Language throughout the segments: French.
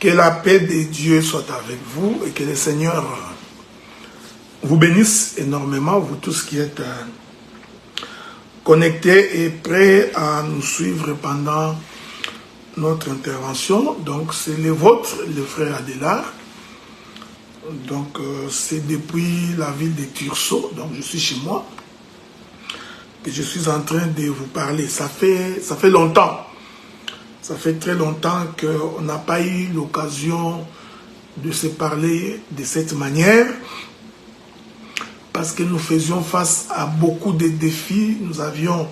Que la paix de Dieu soit avec vous et que le Seigneur vous bénisse énormément, vous tous qui êtes connectés et prêts à nous suivre pendant notre intervention. Donc c'est le vôtre, le frère Adélard. Donc c'est depuis la ville de Tursault, donc je suis chez moi, que je suis en train de vous parler. Ça fait longtemps. Ça fait très longtemps qu'on n'a pas eu l'occasion de se parler de cette manière parce que nous faisions face à beaucoup de défis, nous avions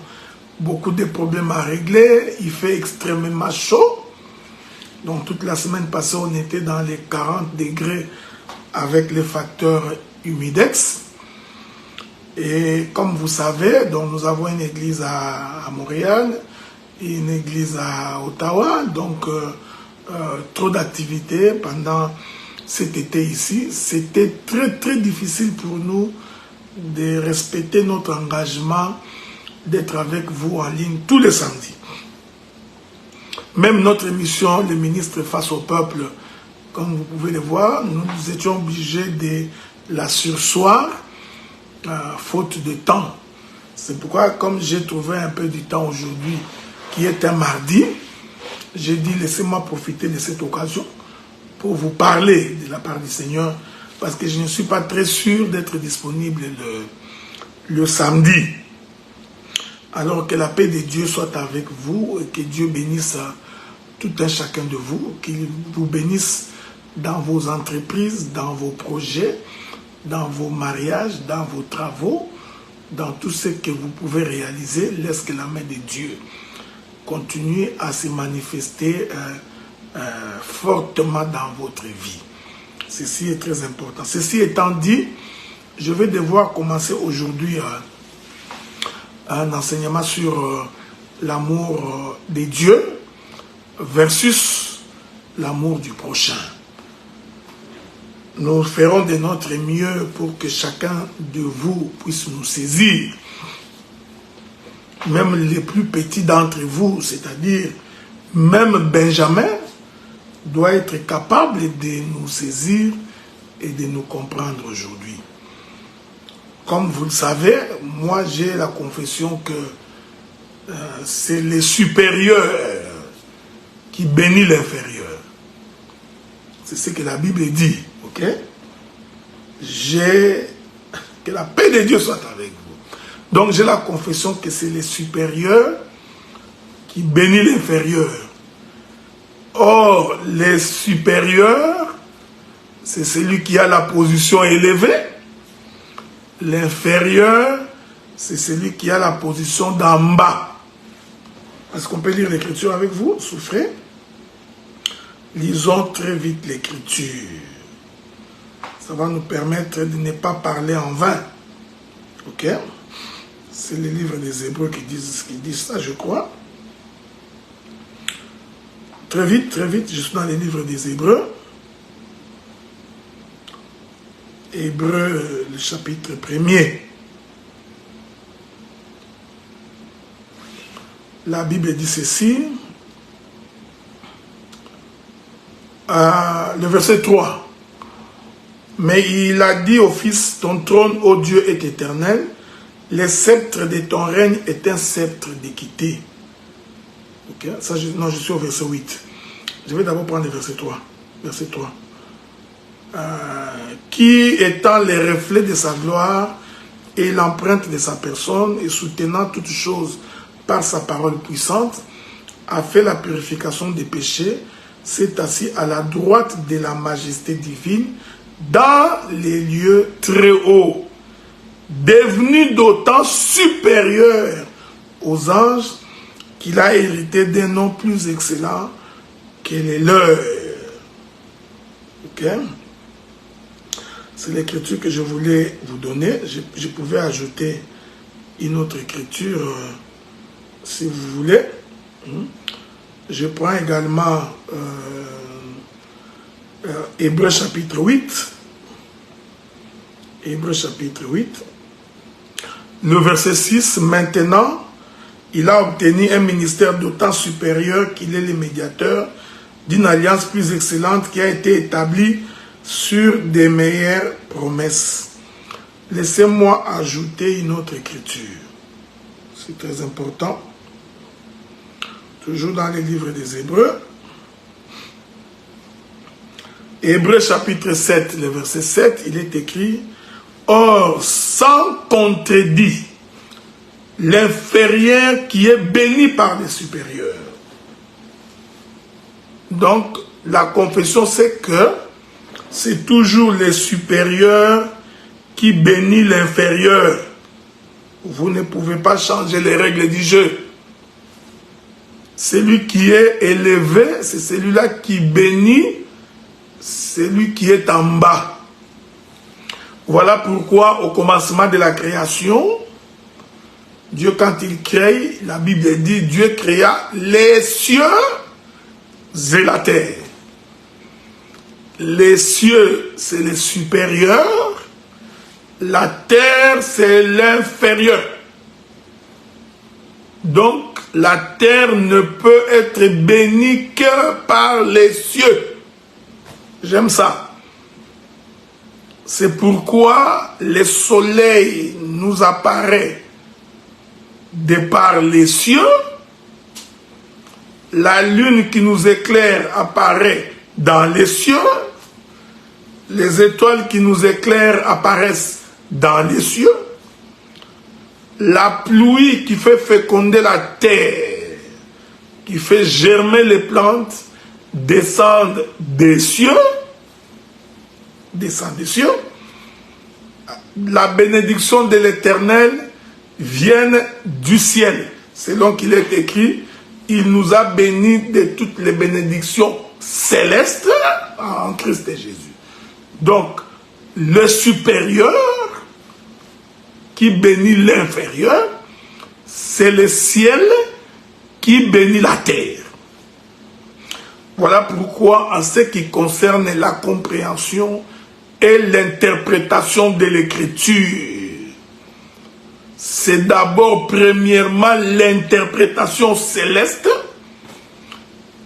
beaucoup de problèmes à régler, il fait extrêmement chaud. Donc toute la semaine passée, on était dans les 40 degrés avec les facteurs humidex. Et comme vous savez, donc nous avons une église à Montréal, une église à Ottawa, donc trop d'activités pendant cet été ici. C'était très difficile pour nous de respecter notre engagement d'être avec vous en ligne tous les samedis. Même notre émission, le ministre face au peuple, comme vous pouvez le voir, nous étions obligés de la surseoir, faute de temps. C'est pourquoi, comme j'ai trouvé un peu du temps aujourd'hui, qui est un mardi, j'ai dit laissez-moi profiter de cette occasion pour vous parler de la part du Seigneur, parce que je ne suis pas très sûr d'être disponible le samedi. Alors que la paix de Dieu soit avec vous et que Dieu bénisse tout un chacun de vous, qu'il vous bénisse dans vos entreprises, dans vos projets, dans vos mariages, dans vos travaux, dans tout ce que vous pouvez réaliser. Laisse que la main de Dieu continue à se manifester fortement dans votre vie. Ceci est très important. Ceci étant dit, je vais devoir commencer aujourd'hui un enseignement sur l'amour de Dieu versus l'amour du prochain. Nous ferons de notre mieux pour que chacun de vous puisse nous saisir. Même les plus petits d'entre vous, c'est-à-dire même Benjamin, doit être capable de nous saisir et de nous comprendre aujourd'hui. Comme vous le savez, moi j'ai la confession que c'est le supérieur qui bénit l'inférieur. C'est ce que la Bible dit, ok? Que la paix de Dieu soit avec vous. Donc j'ai la confession que c'est le supérieur qui bénit l'inférieur. Or, le supérieur, c'est celui qui a la position élevée. L'inférieur, c'est celui qui a la position d'en bas. Est-ce qu'on peut lire l'écriture avec vous? Souffrez. Lisons très vite l'écriture. Ça va nous permettre de ne pas parler en vain. Ok? C'est les livres des Hébreux qui disent ça, je crois. Très vite, je suis dans les livres des Hébreux. Hébreux, le chapitre 1er. La Bible dit ceci. Le verset 3. Mais il a dit au Fils, ton trône, ô Dieu, est éternel. Le sceptre de ton règne est un sceptre d'équité. Okay? Ça, je suis au verset 8. Je vais d'abord prendre le verset 3. Verset 3. Qui étant les reflets de sa gloire et l'empreinte de sa personne et soutenant toutes choses par sa parole puissante, a fait la purification des péchés, s'est assis à la droite de la majesté divine dans les lieux très hauts, devenu d'autant supérieur aux anges qu'il a hérité d'un nom plus excellent que les leurs. Ok? C'est l'écriture que je voulais vous donner. Je pouvais ajouter une autre écriture si vous voulez. Je prends également Hébreux chapitre 8. Hébreux chapitre 8. Le verset 6. Maintenant, il a obtenu un ministère d'autant supérieur qu'il est le médiateur d'une alliance plus excellente qui a été établie sur des meilleures promesses. Laissez-moi ajouter une autre écriture. C'est très important. Toujours dans les livres des Hébreux. Hébreux chapitre 7, le verset 7, il est écrit: or, sans contredit, l'inférieur qui est béni par les supérieurs. Donc, la confession, c'est que c'est toujours les supérieurs qui bénissent l'inférieur. Vous ne pouvez pas changer les règles du jeu. Celui qui est élevé, c'est celui-là qui bénit celui qui est en bas. Voilà pourquoi au commencement de la création, Dieu, quand il crée, la Bible dit, Dieu créa les cieux et la terre. Les cieux, c'est les supérieurs. La terre, c'est l'inférieur. Donc, la terre ne peut être bénie que par les cieux. J'aime ça. C'est pourquoi le soleil nous apparaît de par les cieux. La lune qui nous éclaire apparaît dans les cieux. Les étoiles qui nous éclairent apparaissent dans les cieux. La pluie qui fait féconder la terre, qui fait germer les plantes, descend des cieux. Descend des cieux. La bénédiction de l'Éternel vient du ciel. Selon qu'il est écrit, il nous a bénis de toutes les bénédictions célestes en Christ Jésus. Donc, le supérieur qui bénit l'inférieur, c'est le ciel qui bénit la terre. Voilà pourquoi, en ce qui concerne la compréhension et l'interprétation de l'Écriture, c'est d'abord, premièrement, l'interprétation céleste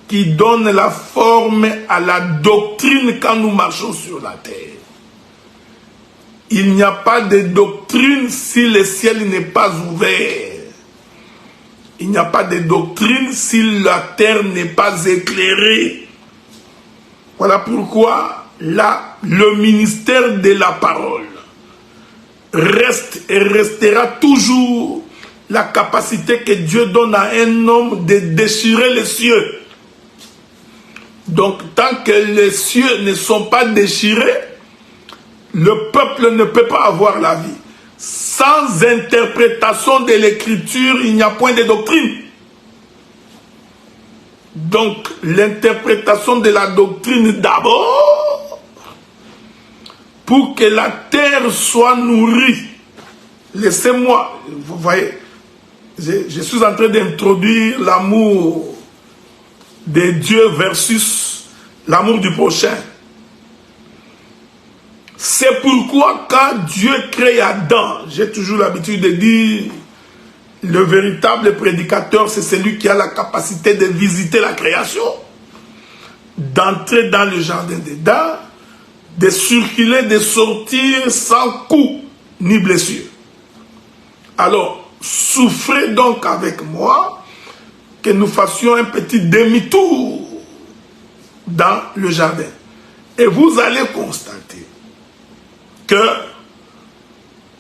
qui donne la forme à la doctrine quand nous marchons sur la terre. Il n'y a pas de doctrine si le ciel n'est pas ouvert. Il n'y a pas de doctrine si la terre n'est pas éclairée. Voilà pourquoi là, le ministère de la parole reste et restera toujours la capacité que Dieu donne à un homme de déchirer les cieux. Donc, tant que les cieux ne sont pas déchirés, le peuple ne peut pas avoir la vie. Sans interprétation de l'écriture, il n'y a point de doctrine. Donc, l'interprétation de la doctrine d'abord, pour que la terre soit nourrie. Laissez-moi, vous voyez, je suis en train d'introduire l'amour de Dieu versus l'amour du prochain. C'est pourquoi quand Dieu crée Adam, j'ai toujours l'habitude de dire, le véritable prédicateur, c'est celui qui a la capacité de visiter la création, d'entrer dans le jardin d'Éden, de circuler, de sortir sans coup ni blessure. Alors, souffrez donc avec moi que nous fassions un petit demi-tour dans le jardin. Et vous allez constater que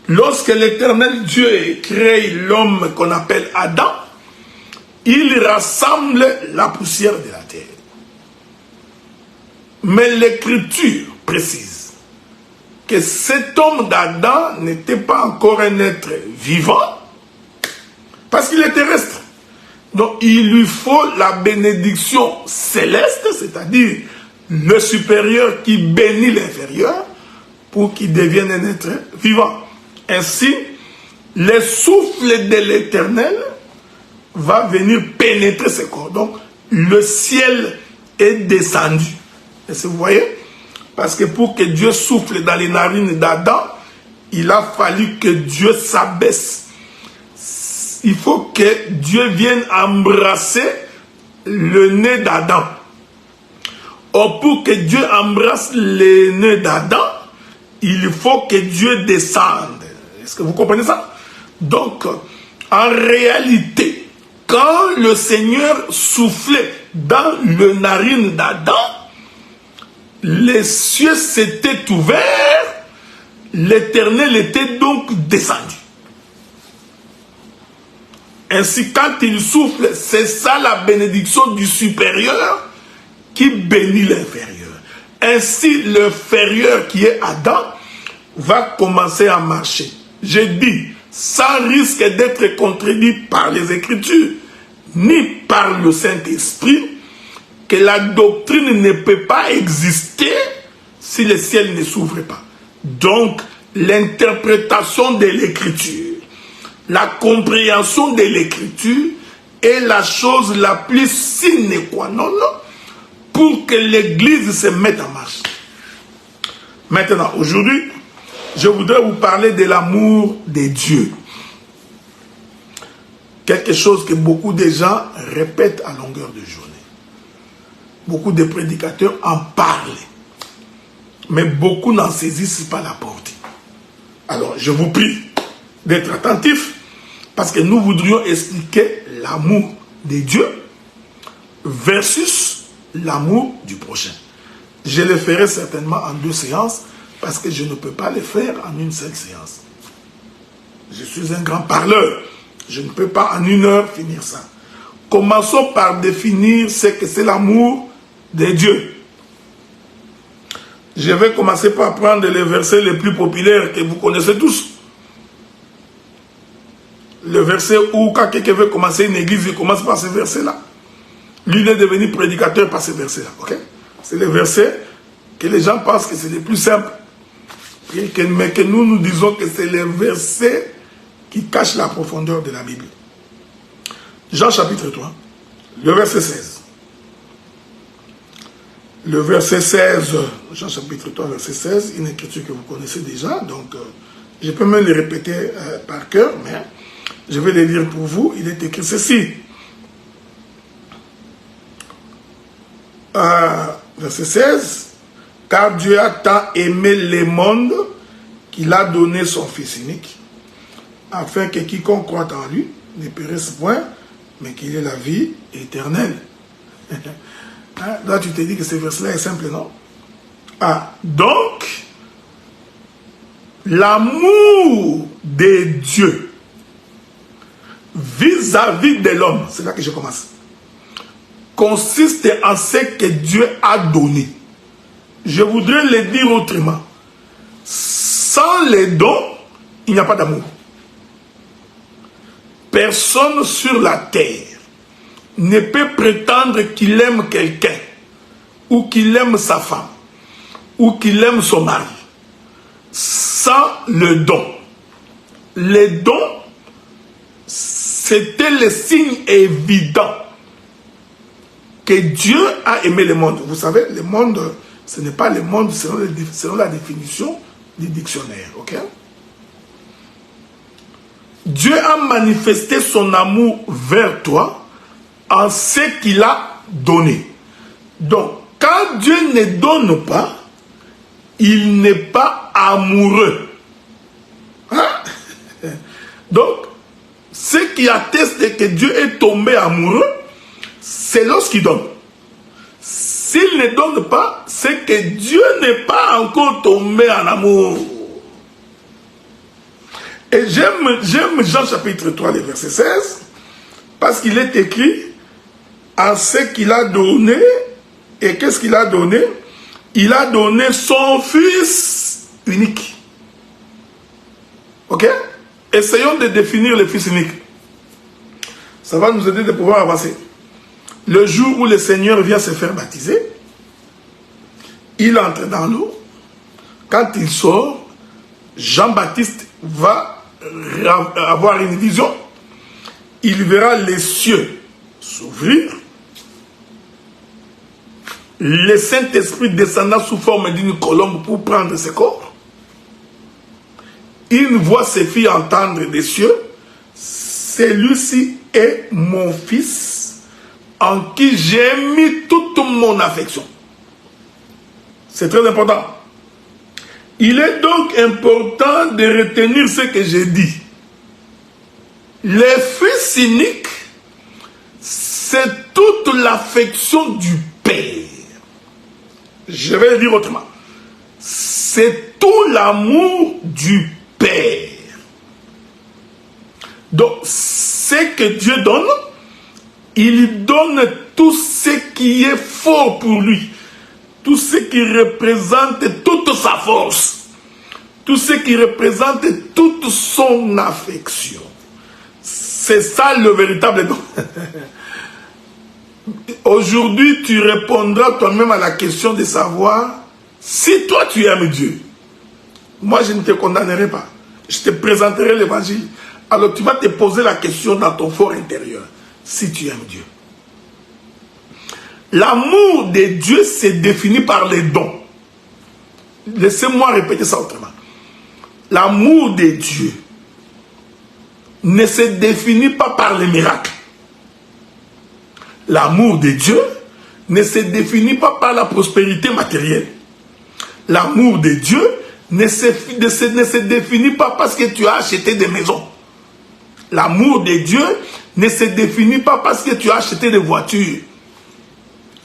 lorsque l'Éternel Dieu crée l'homme qu'on appelle Adam, il rassemble la poussière de la terre. Mais l'Écriture précise que cet homme d'Adam n'était pas encore un être vivant parce qu'il est terrestre. Donc il lui faut la bénédiction céleste, c'est-à-dire le supérieur qui bénit l'inférieur pour qu'il devienne un être vivant. Ainsi, le souffle de l'Éternel va venir pénétrer ce corps. Donc, le ciel est descendu. Est-ce que vous voyez? Parce que pour que Dieu souffle dans les narines d'Adam, il a fallu que Dieu s'abaisse. Il faut que Dieu vienne embrasser le nez d'Adam. Or, pour que Dieu embrasse l'aîné d'Adam, il faut que Dieu descende. Est-ce que vous comprenez ça? Donc, en réalité, quand le Seigneur soufflait dans le narine d'Adam, les cieux s'étaient ouverts, l'Éternel était donc descendu. Ainsi, quand il souffle, c'est ça la bénédiction du supérieur qui bénit l'inférieur. Ainsi, l'inférieur qui est Adam va commencer à marcher. J'ai dit, sans risque d'être contredit par les Écritures, ni par le Saint-Esprit, que la doctrine ne peut pas exister si le ciel ne s'ouvre pas. Donc, l'interprétation de l'Écriture, la compréhension de l'Écriture est la chose la plus sine qua non pour que l'Église se mette en marche. Maintenant, aujourd'hui, je voudrais vous parler de l'amour de Dieu. Quelque chose que beaucoup de gens répètent à longueur de journée. Beaucoup de prédicateurs en parlent. Mais beaucoup n'en saisissent pas la portée. Alors, je vous prie d'être attentifs parce que nous voudrions expliquer l'amour de Dieu versus l'amour du prochain. Je le ferai certainement en 2 séances parce que je ne peux pas le faire en une seule séance. Je suis un grand parleur. Je ne peux pas en 1 heure finir ça. Commençons par définir ce que c'est l'amour de Dieu. Je vais commencer par prendre les versets les plus populaires que vous connaissez tous. Le verset où quand quelqu'un veut commencer une église, il commence par ce verset-là. Lui, il est devenu prédicateur par ce verset-là. Okay? C'est le verset que les gens pensent que c'est le plus simple. Mais que nous disons que c'est le verset qui cache la profondeur de la Bible. Jean chapitre 3, le verset 16. Le verset 16, Jean chapitre 3, verset 16, une écriture que vous connaissez déjà, donc je peux même le répéter par cœur, mais je vais le lire pour vous. Il est écrit ceci. Verset 16. Car Dieu a tant aimé le monde qu'il a donné son Fils unique, afin que quiconque croit en lui ne périsse point, mais qu'il ait la vie éternelle. Là, tu te dis que ce verset-là est simple, non? Donc, l'amour de Dieu vis-à-vis de l'homme, c'est là que je commence, consiste en ce que Dieu a donné. Je voudrais le dire autrement. Sans les dons, il n'y a pas d'amour. Personne sur la terre ne peut prétendre qu'il aime quelqu'un, ou qu'il aime sa femme, ou qu'il aime son mari, sans le don. Les dons, c'était le signe évident que Dieu a aimé le monde. Vous savez, le monde, ce n'est pas le monde selon la définition du dictionnaire. Ok? Dieu a manifesté son amour vers toi en ce qu'il a donné. Donc, quand Dieu ne donne pas, il n'est pas amoureux. Hein? Donc, ce qui atteste que Dieu est tombé amoureux, c'est lorsqu'il donne. S'il ne donne pas, c'est que Dieu n'est pas encore tombé en amour. Et j'aime Jean chapitre 3, le verset 16, parce qu'il est écrit en ce qu'il a donné. Et qu'est-ce qu'il a donné? Il a donné son Fils unique. Ok? Essayons de définir le Fils unique. Ça va nous aider de pouvoir avancer. Le jour où le Seigneur vient se faire baptiser, il entre dans l'eau. Quand il sort, Jean-Baptiste va avoir une vision. Il verra les cieux s'ouvrir. Le Saint-Esprit descendant sous forme d'une colombe pour prendre ses corps. Il voit ses filles entendre des cieux. Celui-ci est mon Fils en qui j'ai mis toute mon affection. C'est très important. Il est donc important de retenir ce que j'ai dit. Les fils uniques, c'est toute l'affection du Père. Je vais le dire autrement. C'est tout l'amour du Père. Donc, ce que Dieu donne, il donne tout ce qui est fort pour lui. Tout ce qui représente toute sa force. Tout ce qui représente toute son affection. C'est ça le véritable don. Aujourd'hui, tu répondras toi-même à la question de savoir si toi tu aimes Dieu. Moi, je ne te condamnerai pas. Je te présenterai l'évangile. Alors, tu vas te poser la question dans ton fort intérieur. Si tu aimes Dieu. L'amour de Dieu se définit par les dons. Laissez-moi répéter ça autrement. L'amour de Dieu ne se définit pas par les miracles. L'amour de Dieu ne se définit pas par la prospérité matérielle. L'amour de Dieu ne se définit pas parce que tu as acheté des maisons. L'amour de Dieu ne se définit pas parce que tu as acheté des voitures.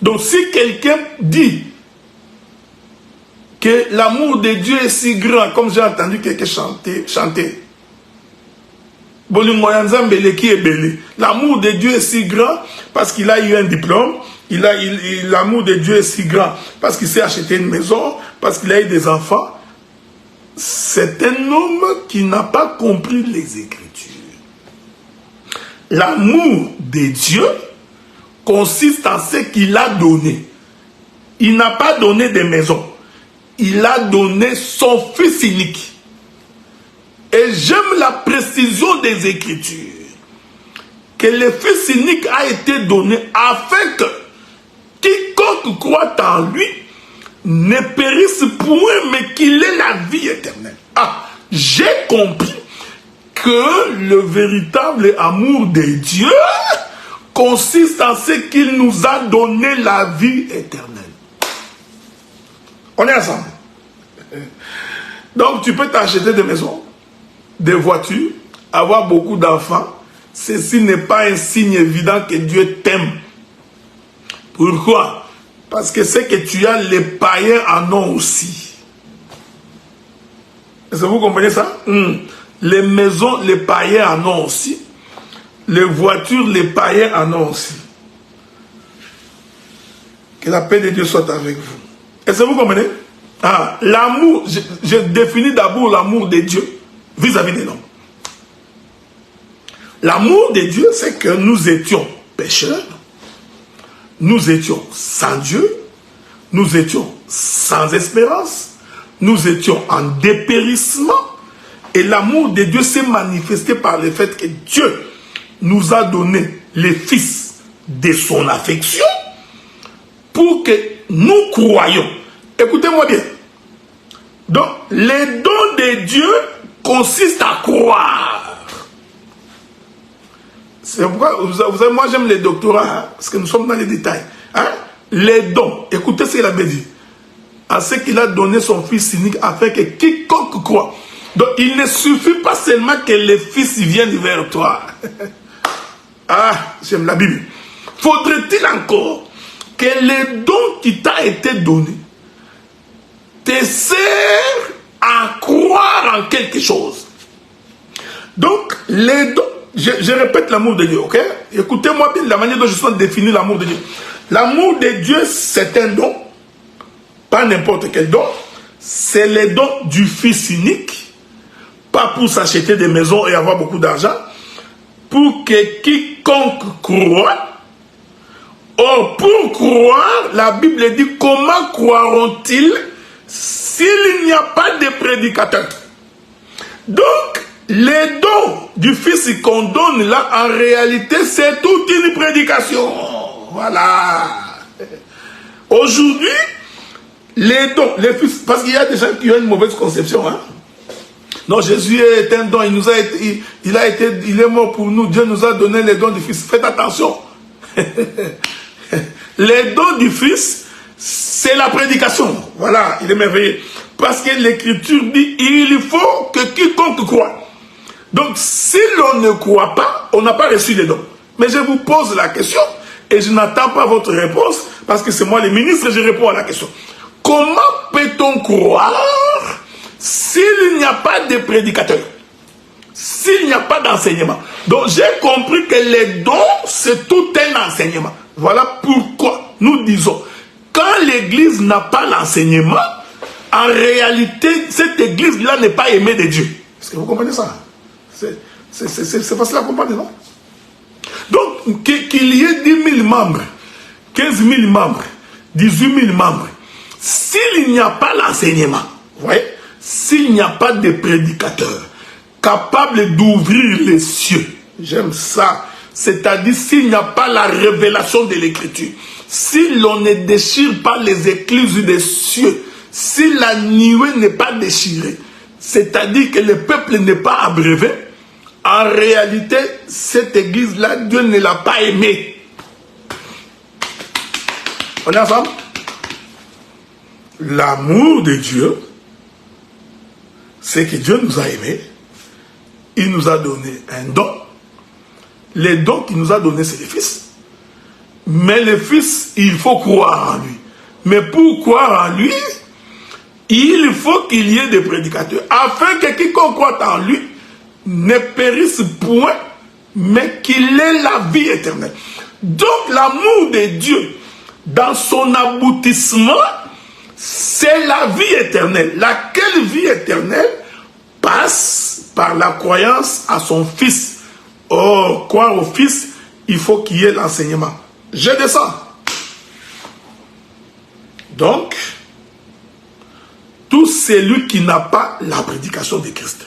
Donc si quelqu'un dit que l'amour de Dieu est si grand, comme j'ai entendu quelqu'un chanter, l'amour de Dieu est si grand parce qu'il a eu un diplôme, l'amour de Dieu est si grand parce qu'il s'est acheté une maison, parce qu'il a eu des enfants. C'est un homme qui n'a pas compris les Écritures. L'amour de Dieu consiste en ce qu'il a donné. Il n'a pas donné des maisons. Il a donné son Fils unique. Et j'aime la précision des Écritures. Que le Fils unique a été donné afin que quiconque croit en lui ne périsse point, mais qu'il ait la vie éternelle. Ah, j'ai compris que le véritable amour de Dieu consiste en ce qu'il nous a donné la vie éternelle. On est ensemble. Donc tu peux t'acheter des maisons, des voitures, avoir beaucoup d'enfants. Ceci n'est pas un signe évident que Dieu t'aime. Pourquoi? Parce que c'est que tu as, les païens en ont aussi. Est-ce que vous comprenez ça? Les maisons, les païens en ont aussi. Les voitures, les païens en ont aussi. Que la paix de Dieu soit avec vous. Est-ce que vous comprenez? Ah, l'amour, je définis d'abord l'amour de Dieu vis-à-vis des hommes. L'amour de Dieu, c'est que nous étions pécheurs, nous étions sans Dieu, nous étions sans espérance, nous étions en dépérissement, et l'amour de Dieu s'est manifesté par le fait que Dieu nous a donné les fils de son affection pour que nous croyions. Écoutez-moi bien. Donc, les dons de Dieu consistent à croire. C'est pourquoi, vous savez, moi j'aime les doctorats, hein, parce que nous sommes dans les détails. Hein? Les dons, écoutez ce qu'il a dit. À ce qu'il a donné son Fils unique afin que quiconque croit. Donc, il ne suffit pas seulement que les fils viennent vers toi. Ah, j'aime la Bible. Faudrait-il encore que les dons qui t'a été donnés te servent à croire en quelque chose. Donc, les dons, je répète l'amour de Dieu, ok? Écoutez-moi bien la manière dont je suis défini l'amour de Dieu. L'amour de Dieu, c'est un don, pas n'importe quel don. C'est le don du Fils unique, pas pour s'acheter des maisons et avoir beaucoup d'argent, pour que quiconque croit. Or, pour croire, la Bible dit, comment croiront-ils s'il n'y a pas de prédicateur? Donc, les dons du Fils qu'on donne là, en réalité, c'est toute une prédication. Voilà. Aujourd'hui, les dons, les fils, parce qu'il y a des gens qui ont une mauvaise conception. Hein? Non, Jésus est un don, il est mort pour nous, Dieu nous a donné les dons du Fils. Faites attention. Les dons du Fils, c'est la prédication. Voilà, il est merveilleux. Parce que l'Écriture dit, il faut que quiconque croit. Donc, si l'on ne croit pas, on n'a pas reçu les dons. Mais je vous pose la question, et je n'attends pas votre réponse, parce que c'est moi le ministre, je réponds à la question. Comment peut-on croire s'il n'y a pas de prédicateur? S'il n'y a pas d'enseignement? Donc, j'ai compris que les dons, c'est tout un enseignement. Voilà pourquoi nous disons, quand l'Église n'a pas l'enseignement, en réalité, cette Église-là n'est pas aimée de Dieu. Est-ce que vous comprenez ça? C'est facile à comprendre, non? Donc, qu'il y ait 10 000 membres, 15 000 membres, 18 000 membres, s'il n'y a pas l'enseignement, vous voyez, s'il n'y a pas de prédicateur capable d'ouvrir les cieux, j'aime ça, c'est-à-dire s'il n'y a pas la révélation de l'Écriture, si l'on ne déchire pas les écluses des cieux, si la nuée n'est pas déchirée, c'est-à-dire que le peuple n'est pas abreuvé, en réalité, cette église-là, Dieu ne l'a pas aimée. On est ensemble? L'amour de Dieu, c'est que Dieu nous a aimés. Il nous a donné un don. Les dons qu'il nous a donnés, c'est le Fils. Mais le Fils, il faut croire en lui. Mais pour croire en lui, il faut qu'il y ait des prédicateurs. Afin que quiconque croit en lui ne périsse point, mais qu'il ait la vie éternelle. Donc l'amour de Dieu, dans son aboutissement, c'est la vie éternelle. Laquelle vie éternelle passe par la croyance à son Fils. Or, croire au Fils, il faut qu'il y ait l'enseignement. Je descends. Donc, tout celui qui n'a pas la prédication de Christ,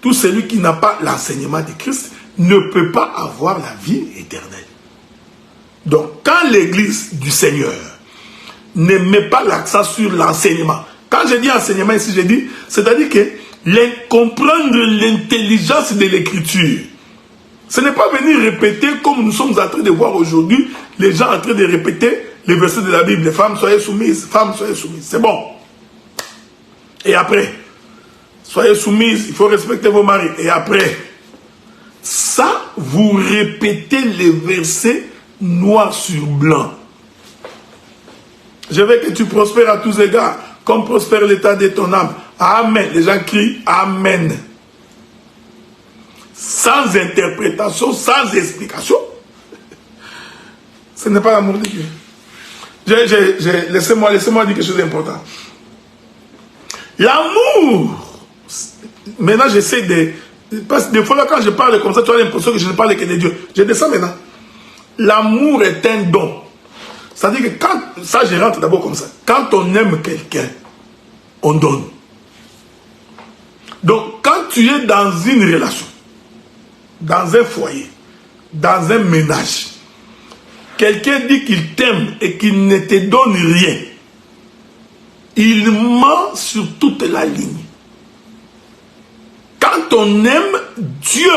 tout celui qui n'a pas l'enseignement de Christ, ne peut pas avoir la vie éternelle. Donc, quand l'Église du Seigneur ne met pas l'accent sur l'enseignement, quand je dis enseignement ici, je dis, c'est-à-dire que comprendre l'intelligence de l'Écriture, ce n'est pas venir répéter comme nous sommes en train de voir aujourd'hui, les gens en train de répéter les versets de la Bible, les femmes soyez soumises, c'est bon. Et après, soyez soumises, il faut respecter vos maris. Et après, ça, vous répétez les versets noir sur blanc. Je veux que tu prospères à tous égards, comme prospère l'état de ton âme. Amen. Les gens crient Amen. Sans interprétation, sans explication. Ce n'est pas l'amour de Dieu. Laissez-moi dire quelque chose d'important. L'amour, maintenant j'essaie de... Parce que des fois là, quand je parle comme ça, tu as l'impression que je ne parle que de Dieu. Je descends maintenant. L'amour est un don. C'est-à-dire que quand... Ça, je rentre d'abord comme ça. Quand on aime quelqu'un, on donne. Donc, quand tu es dans une relation, dans un foyer, dans un ménage, quelqu'un dit qu'il t'aime et qu'il ne te donne rien, il ment sur toute la ligne. Quand on aime Dieu,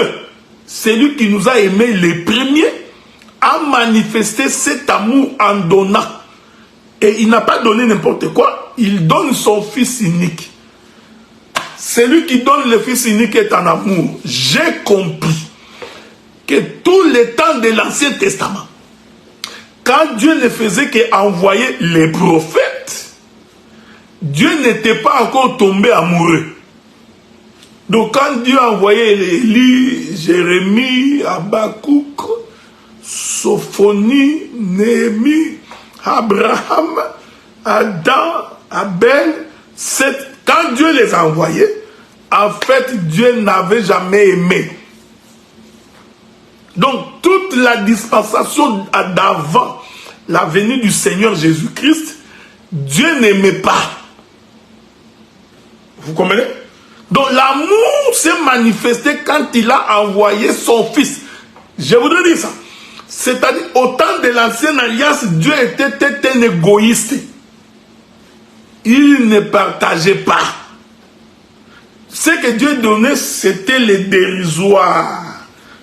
celui qui nous a aimés les premiers, a manifesté cet amour en donnant. Et il n'a pas donné n'importe quoi, il donne son Fils unique. Celui qui donne le Fils unique est en amour. J'ai compris que tous les temps de l'Ancien Testament, quand Dieu ne faisait qu'envoyer les prophètes, Dieu n'était pas encore tombé amoureux. Donc quand Dieu a envoyé Élie, Jérémie, Habakkuk, Sophonie, Néhémie, Abraham, Adam, Abel, quand Dieu les a envoyés, en fait Dieu n'avait jamais aimé. Donc toute la dispensation d'avant la venue du Seigneur Jésus-Christ, Dieu n'aimait pas. Vous comprenez? Donc l'amour s'est manifesté quand il a envoyé son Fils. Je voudrais dire ça. C'est-à-dire, au temps de l'ancienne alliance, Dieu était un égoïste. Il ne partageait pas. Ce que Dieu donnait, c'était les dérisoires.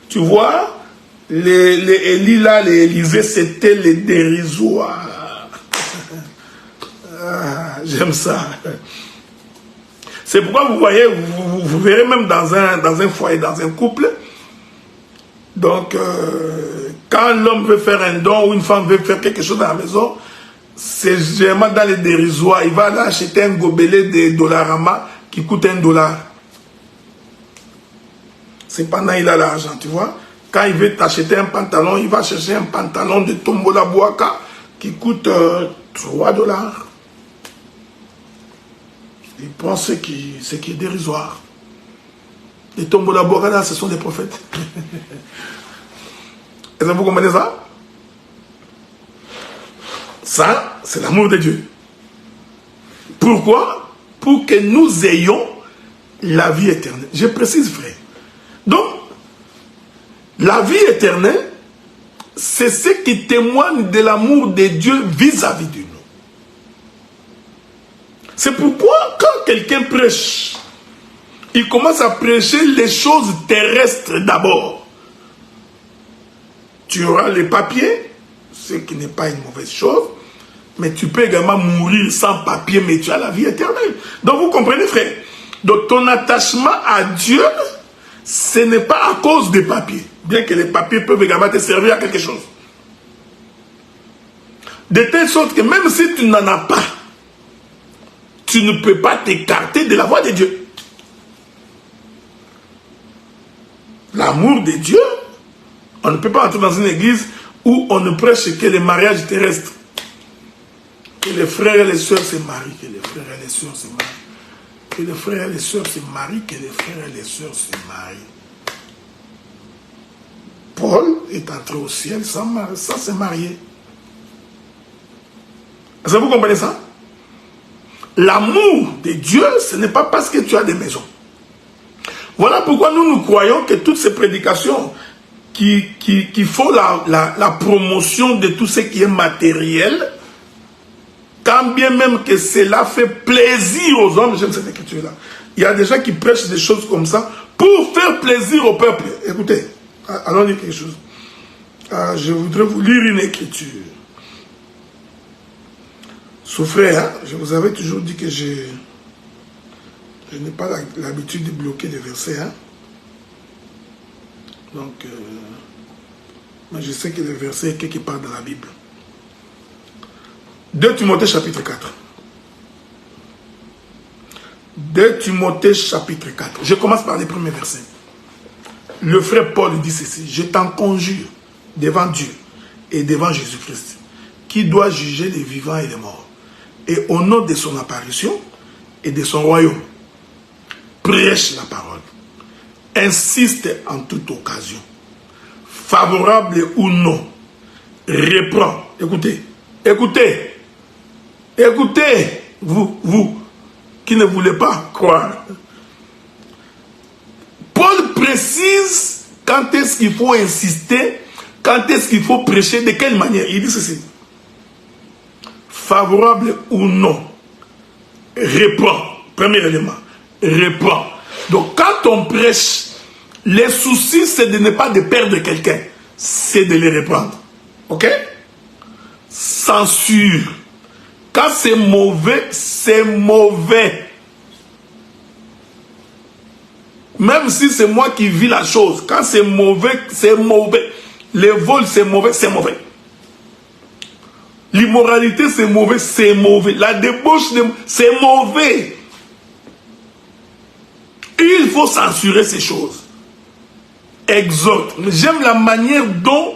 Tu vois, les Élie là, les Élysée, c'était les dérisoires. J'aime ça. C'est pourquoi vous voyez, vous verrez même dans un foyer, dans un couple. Donc, quand l'homme veut faire un don ou une femme veut faire quelque chose dans la maison, c'est généralement dans les dérisoires. Il va aller acheter un gobelet de Dollarama qui coûte $1. C'est pendant qu'il a l'argent, tu vois. Quand il veut t'acheter un pantalon, il va chercher un pantalon de Tombola Boaka qui coûte $3. Il prend ce qui est dérisoire. Les Tombola Boaka, là, ce sont des prophètes. Est-ce que vous comprenez ça? Ça, c'est l'amour de Dieu. Pourquoi? Pour que nous ayons la vie éternelle. Je précise, frère. Donc, la vie éternelle, c'est ce qui témoigne de l'amour de Dieu vis-à-vis de nous. C'est pourquoi, quand quelqu'un prêche, il commence à prêcher les choses terrestres d'abord. Tu auras les papiers, ce qui n'est pas une mauvaise chose, mais tu peux également mourir sans papier, mais tu as la vie éternelle. Donc vous comprenez, frère? Donc ton attachement à Dieu, ce n'est pas à cause des papiers, bien que les papiers peuvent également te servir à quelque chose. De telle sorte que même si tu n'en as pas, tu ne peux pas t'écarter de la voie de Dieu. L'amour de Dieu, on ne peut pas entrer dans une église où on ne prêche que les mariages terrestres. Que les frères et les sœurs se marient, que les frères et les sœurs se marient. Que les frères et les sœurs se marient, que les frères et les sœurs se marient. Paul est entré au ciel sans se marier. Est-ce que vous comprenez ça? L'amour de Dieu, ce n'est pas parce que tu as des maisons. Voilà pourquoi nous croyons que toutes ces prédications qui font la promotion de tout ce qui est matériel, quand bien même que cela fait plaisir aux hommes, j'aime cette écriture-là. Il y a des gens qui prêchent des choses comme ça pour faire plaisir au peuple. Écoutez, allons lire quelque chose. Je voudrais vous lire une écriture. Souffrez, hein? Je vous avais toujours dit que je n'ai pas l'habitude de bloquer des versets. Hein? Donc, moi je sais que le verset est quelque part dans la Bible. 2 Timothée chapitre 4. 2 Timothée chapitre 4. Je commence par les premiers versets. Le frère Paul dit ceci: je t'en conjure devant Dieu et devant Jésus-Christ, qui doit juger les vivants et les morts, et au nom de son apparition et de son royaume, prêche la parole, insiste en toute occasion, favorable ou non, reprend. Écoutez, écoutez, écoutez, vous qui ne voulez pas croire. Paul précise quand est-ce qu'il faut insister, quand est-ce qu'il faut prêcher, de quelle manière. Il dit ceci: favorable ou non, reprend. Premier élément, reprend. Donc quand on prêche, les soucis c'est de ne pas de perdre quelqu'un, c'est de les reprendre. Ok? Censure. Quand c'est mauvais, c'est mauvais. Même si c'est moi qui vis la chose, quand c'est mauvais, c'est mauvais. Les vols, c'est mauvais, c'est mauvais. L'immoralité, c'est mauvais, c'est mauvais. La débauche, c'est mauvais. Il faut censurer ces choses. Exhorte. J'aime la manière dont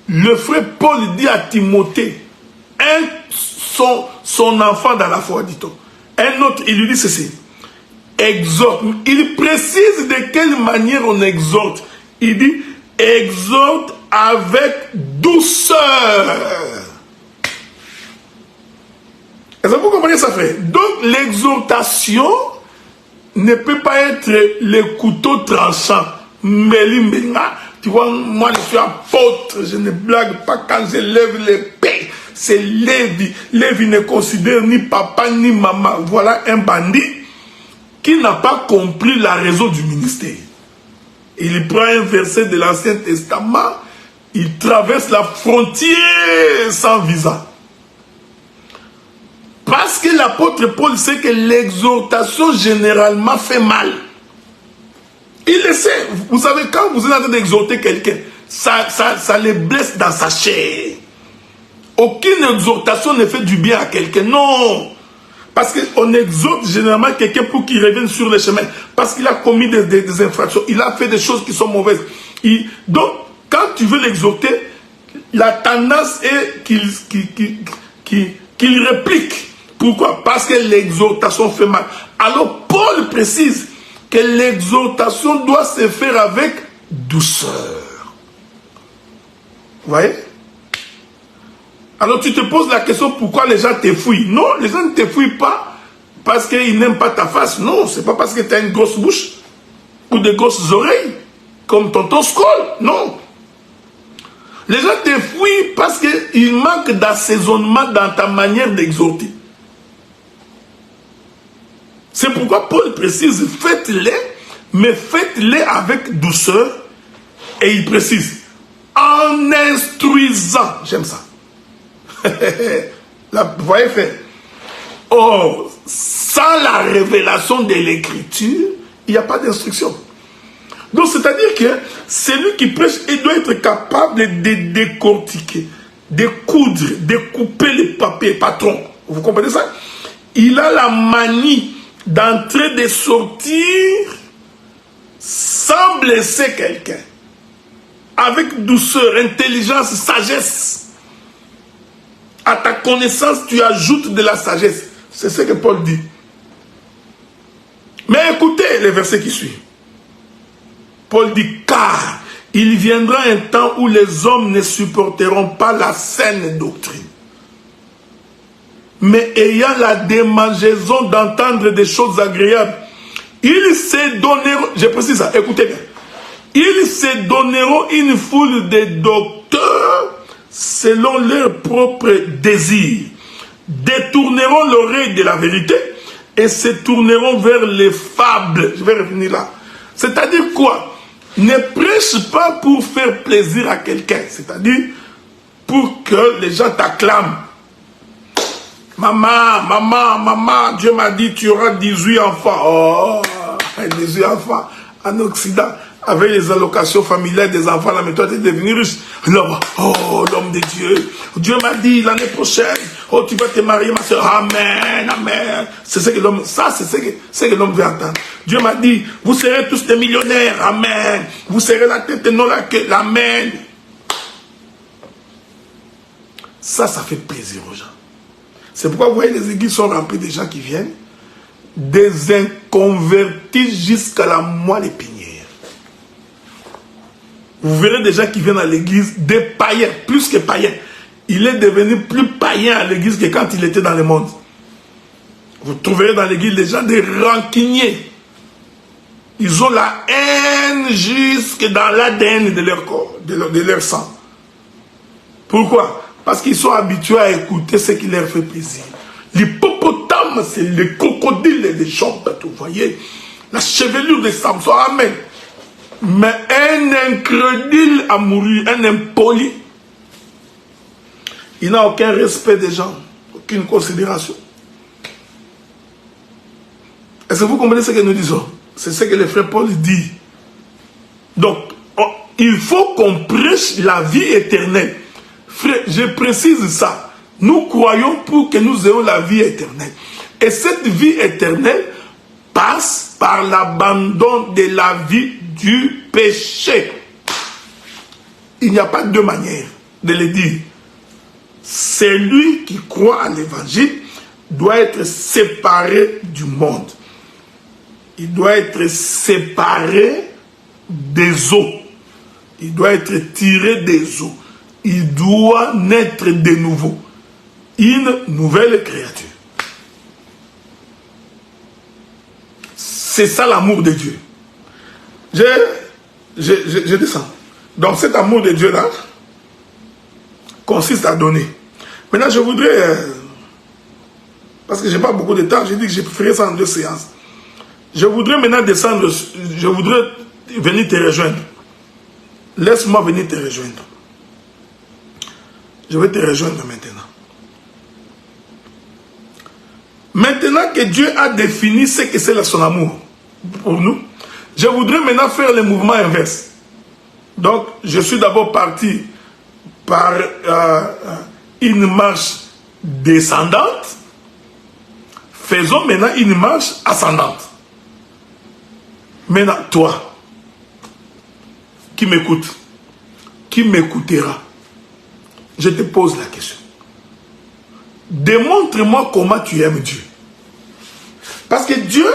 le frère Paul dit à Timothée, son enfant dans la foi, dit-on. Un autre, il lui dit ceci: exhorte. Il précise de quelle manière on exhorte. Il dit exhorte avec douceur. Est-ce que vous comprenez ça, frère? Donc l'exhortation ne peut pas être le couteau tranchant. Tu vois, moi je suis apôtre, je ne blague pas quand je lève l'épée. C'est Lévi. Lévi ne considère ni papa ni maman. Voilà un bandit qui n'a pas compris la raison du ministère. Il prend un verset de l'Ancien Testament, il traverse la frontière sans visa. Parce Parce que l'apôtre Paul sait que l'exhortation généralement fait mal. Il le sait. Vous savez, quand vous êtes en train d'exhorter quelqu'un, ça les blesse dans sa chair. Aucune exhortation ne fait du bien à quelqu'un. Non. Parce qu'on exhorte généralement quelqu'un pour qu'il revienne sur le chemin. Parce qu'il a commis des infractions. Il a fait des choses qui sont mauvaises. Donc, quand tu veux l'exhorter, la tendance est qu'il réplique. Pourquoi? Parce que l'exhortation fait mal. Alors, Paul précise que l'exhortation doit se faire avec douceur. Vous voyez? Alors tu te poses la question pourquoi les gens te fouillent. Non, les gens ne te fouillent pas parce qu'ils n'aiment pas ta face. Non, c'est pas parce que tu as une grosse bouche ou de grosses oreilles comme tonton Skoll. Non. Les gens te fouillent parce qu'il manque d'assaisonnement dans ta manière d'exhorter. C'est pourquoi Paul précise, faites-les, mais faites-les avec douceur. Et il précise, en instruisant. J'aime ça. Vous voyez fait. Or, sans la révélation de l'écriture, il n'y a pas d'instruction. Donc, c'est-à-dire que celui qui prêche, il doit être capable de décortiquer, de coudre, de couper les papiers, patron. Vous comprenez ça? Il a la manie d'entrer et de sortir sans blesser quelqu'un. Avec douceur, intelligence, sagesse. À ta connaissance, tu ajoutes de la sagesse. C'est ce que Paul dit. Mais écoutez les versets qui suivent. Paul dit, car il viendra un temps où les hommes ne supporteront pas la saine doctrine. Mais ayant la démangeaison d'entendre des choses agréables, ils se donneront, je précise ça, écoutez bien, ils se donneront une foule de docteurs selon leurs propres désirs, détourneront l'oreille de la vérité et se tourneront vers les fables. Je vais revenir là. C'est-à-dire quoi? Ne prêche pas pour faire plaisir à quelqu'un, c'est-à-dire pour que les gens t'acclament. Maman, Dieu m'a dit tu auras 18 enfants. Oh, 18 enfants en Occident. Avec les allocations familiales des enfants, là, mais toi, tu es devenu riche. Oh, l'homme de Dieu. Dieu m'a dit l'année prochaine, oh, tu vas te marier, ma soeur. Amen, amen. C'est ce que l'homme, ça, c'est ce que l'homme veut entendre. Dieu m'a dit, vous serez tous des millionnaires. Amen. Vous serez la tête et non la queue. Amen. Ça fait plaisir aux gens. C'est pourquoi vous voyez, les églises sont remplies de gens qui viennent, des inconvertis jusqu'à la moelle épinière. Vous verrez des gens qui viennent à l'église, des païens, plus que païens. Il est devenu plus païen à l'église que quand il était dans le monde. Vous trouverez dans l'église des gens des rancuniers. Ils ont la haine jusque dans l'ADN de leur corps, de leur sang. Pourquoi? Parce qu'ils sont habitués à écouter ce qui leur fait plaisir. L'hippopotame, c'est le crocodile et les chambres, vous voyez. La chevelure de Samson, amen. Mais un incrédule a mouru, un impoli. Il n'a aucun respect des gens, aucune considération. Est-ce que vous comprenez ce que nous disons? C'est ce que le frère Paul dit. Donc, il faut qu'on prêche la vie éternelle. Frère, je précise ça. Nous croyons pour que nous ayons la vie éternelle. Et cette vie éternelle passe par l'abandon de la vie du péché. Il n'y a pas deux manières de le dire. Celui qui croit à l'évangile doit être séparé du monde. Il doit être séparé des eaux. Il doit être tiré des eaux. Il doit naître de nouveau. Une nouvelle créature. C'est ça l'amour de Dieu. Je descends. Donc cet amour de Dieu là consiste à donner. Maintenant je voudrais, parce que je n'ai pas beaucoup de temps, j'ai dit que je ferai ça en 2 séances. Je voudrais maintenant descendre, je voudrais venir te rejoindre. Laisse-moi venir te rejoindre. Je vais te rejoindre maintenant. Maintenant que Dieu a défini ce que c'est son amour pour nous, je voudrais maintenant faire le mouvement inverse. Donc, je suis d'abord parti par une marche descendante. Faisons maintenant une marche ascendante. Maintenant, toi, qui m'écoute, qui m'écoutera, je te pose la question. Démontre-moi comment tu aimes Dieu. Parce que Dieu,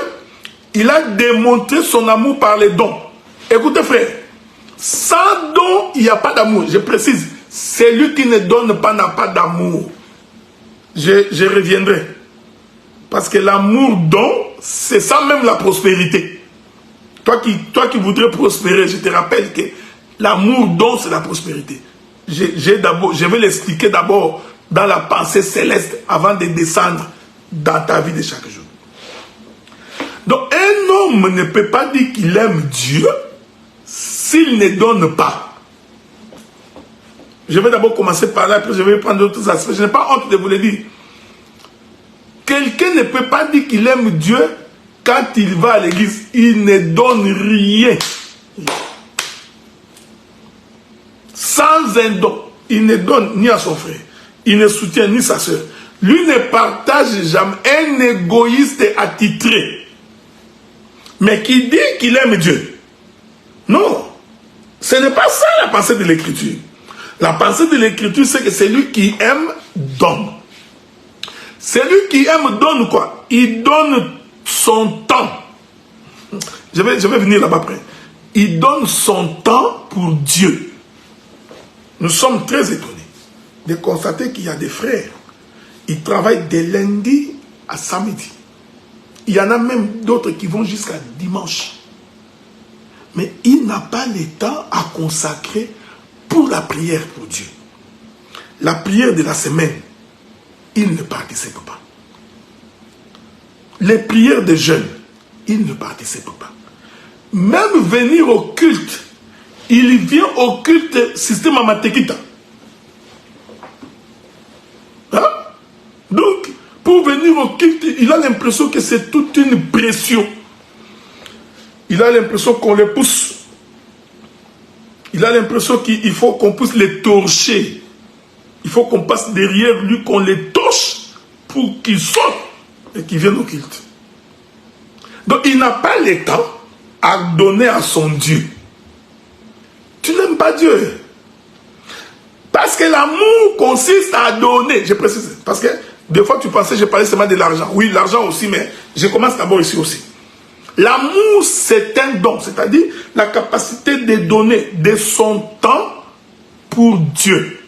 il a démontré son amour par les dons. Écoutez frère, sans don, il n'y a pas d'amour. Je précise, celui qui ne donne pas n'a pas d'amour. Je reviendrai. Parce que l'amour don, c'est ça même la prospérité. Toi qui voudrais prospérer, je te rappelle que l'amour don, c'est la prospérité. Je vais l'expliquer d'abord dans la pensée céleste avant de descendre dans ta vie de chaque jour. Donc, un homme ne peut pas dire qu'il aime Dieu s'il ne donne pas. Je vais d'abord commencer par là, puis je vais prendre d'autres aspects. Je n'ai pas honte de vous le dire. Quelqu'un ne peut pas dire qu'il aime Dieu quand il va à l'église. Il ne donne rien. Sans un don, il ne donne ni à son frère. Il ne soutient ni sa soeur. Lui ne partage jamais. Un égoïste attitré. Mais qui dit qu'il aime Dieu. Non. Ce n'est pas ça la pensée de l'écriture. La pensée de l'écriture, c'est que celui qui aime donne. Celui qui aime donne quoi? Il donne son temps. Je vais venir là-bas après. Il donne son temps pour Dieu. Nous sommes très étonnés de constater qu'il y a des frères. Ils travaillent de lundi à samedi. Il y en a même d'autres qui vont jusqu'à dimanche. Mais il n'a pas le temps à consacrer pour la prière pour Dieu. La prière de la semaine, il ne participe pas. Les prières de jeûne, il ne participe pas. Même venir au culte, il vient au culte système amatekita. Hein? Donc, pour venir au culte, il a l'impression que c'est toute une pression. Il a l'impression qu'on les pousse. Il a l'impression qu'il faut qu'on puisse les torcher. Il faut qu'on passe derrière lui, qu'on les torche pour qu'il sorte et qu'il vienne au culte. Donc, il n'a pas le temps à donner à son Dieu. Tu n'aimes pas Dieu. Parce que l'amour consiste à donner. Je précise. Parce que des fois, tu pensais que je parlais seulement de l'argent. Oui, l'argent aussi, mais je commence d'abord ici aussi. L'amour, c'est un don. C'est-à-dire la capacité de donner de son temps pour Dieu.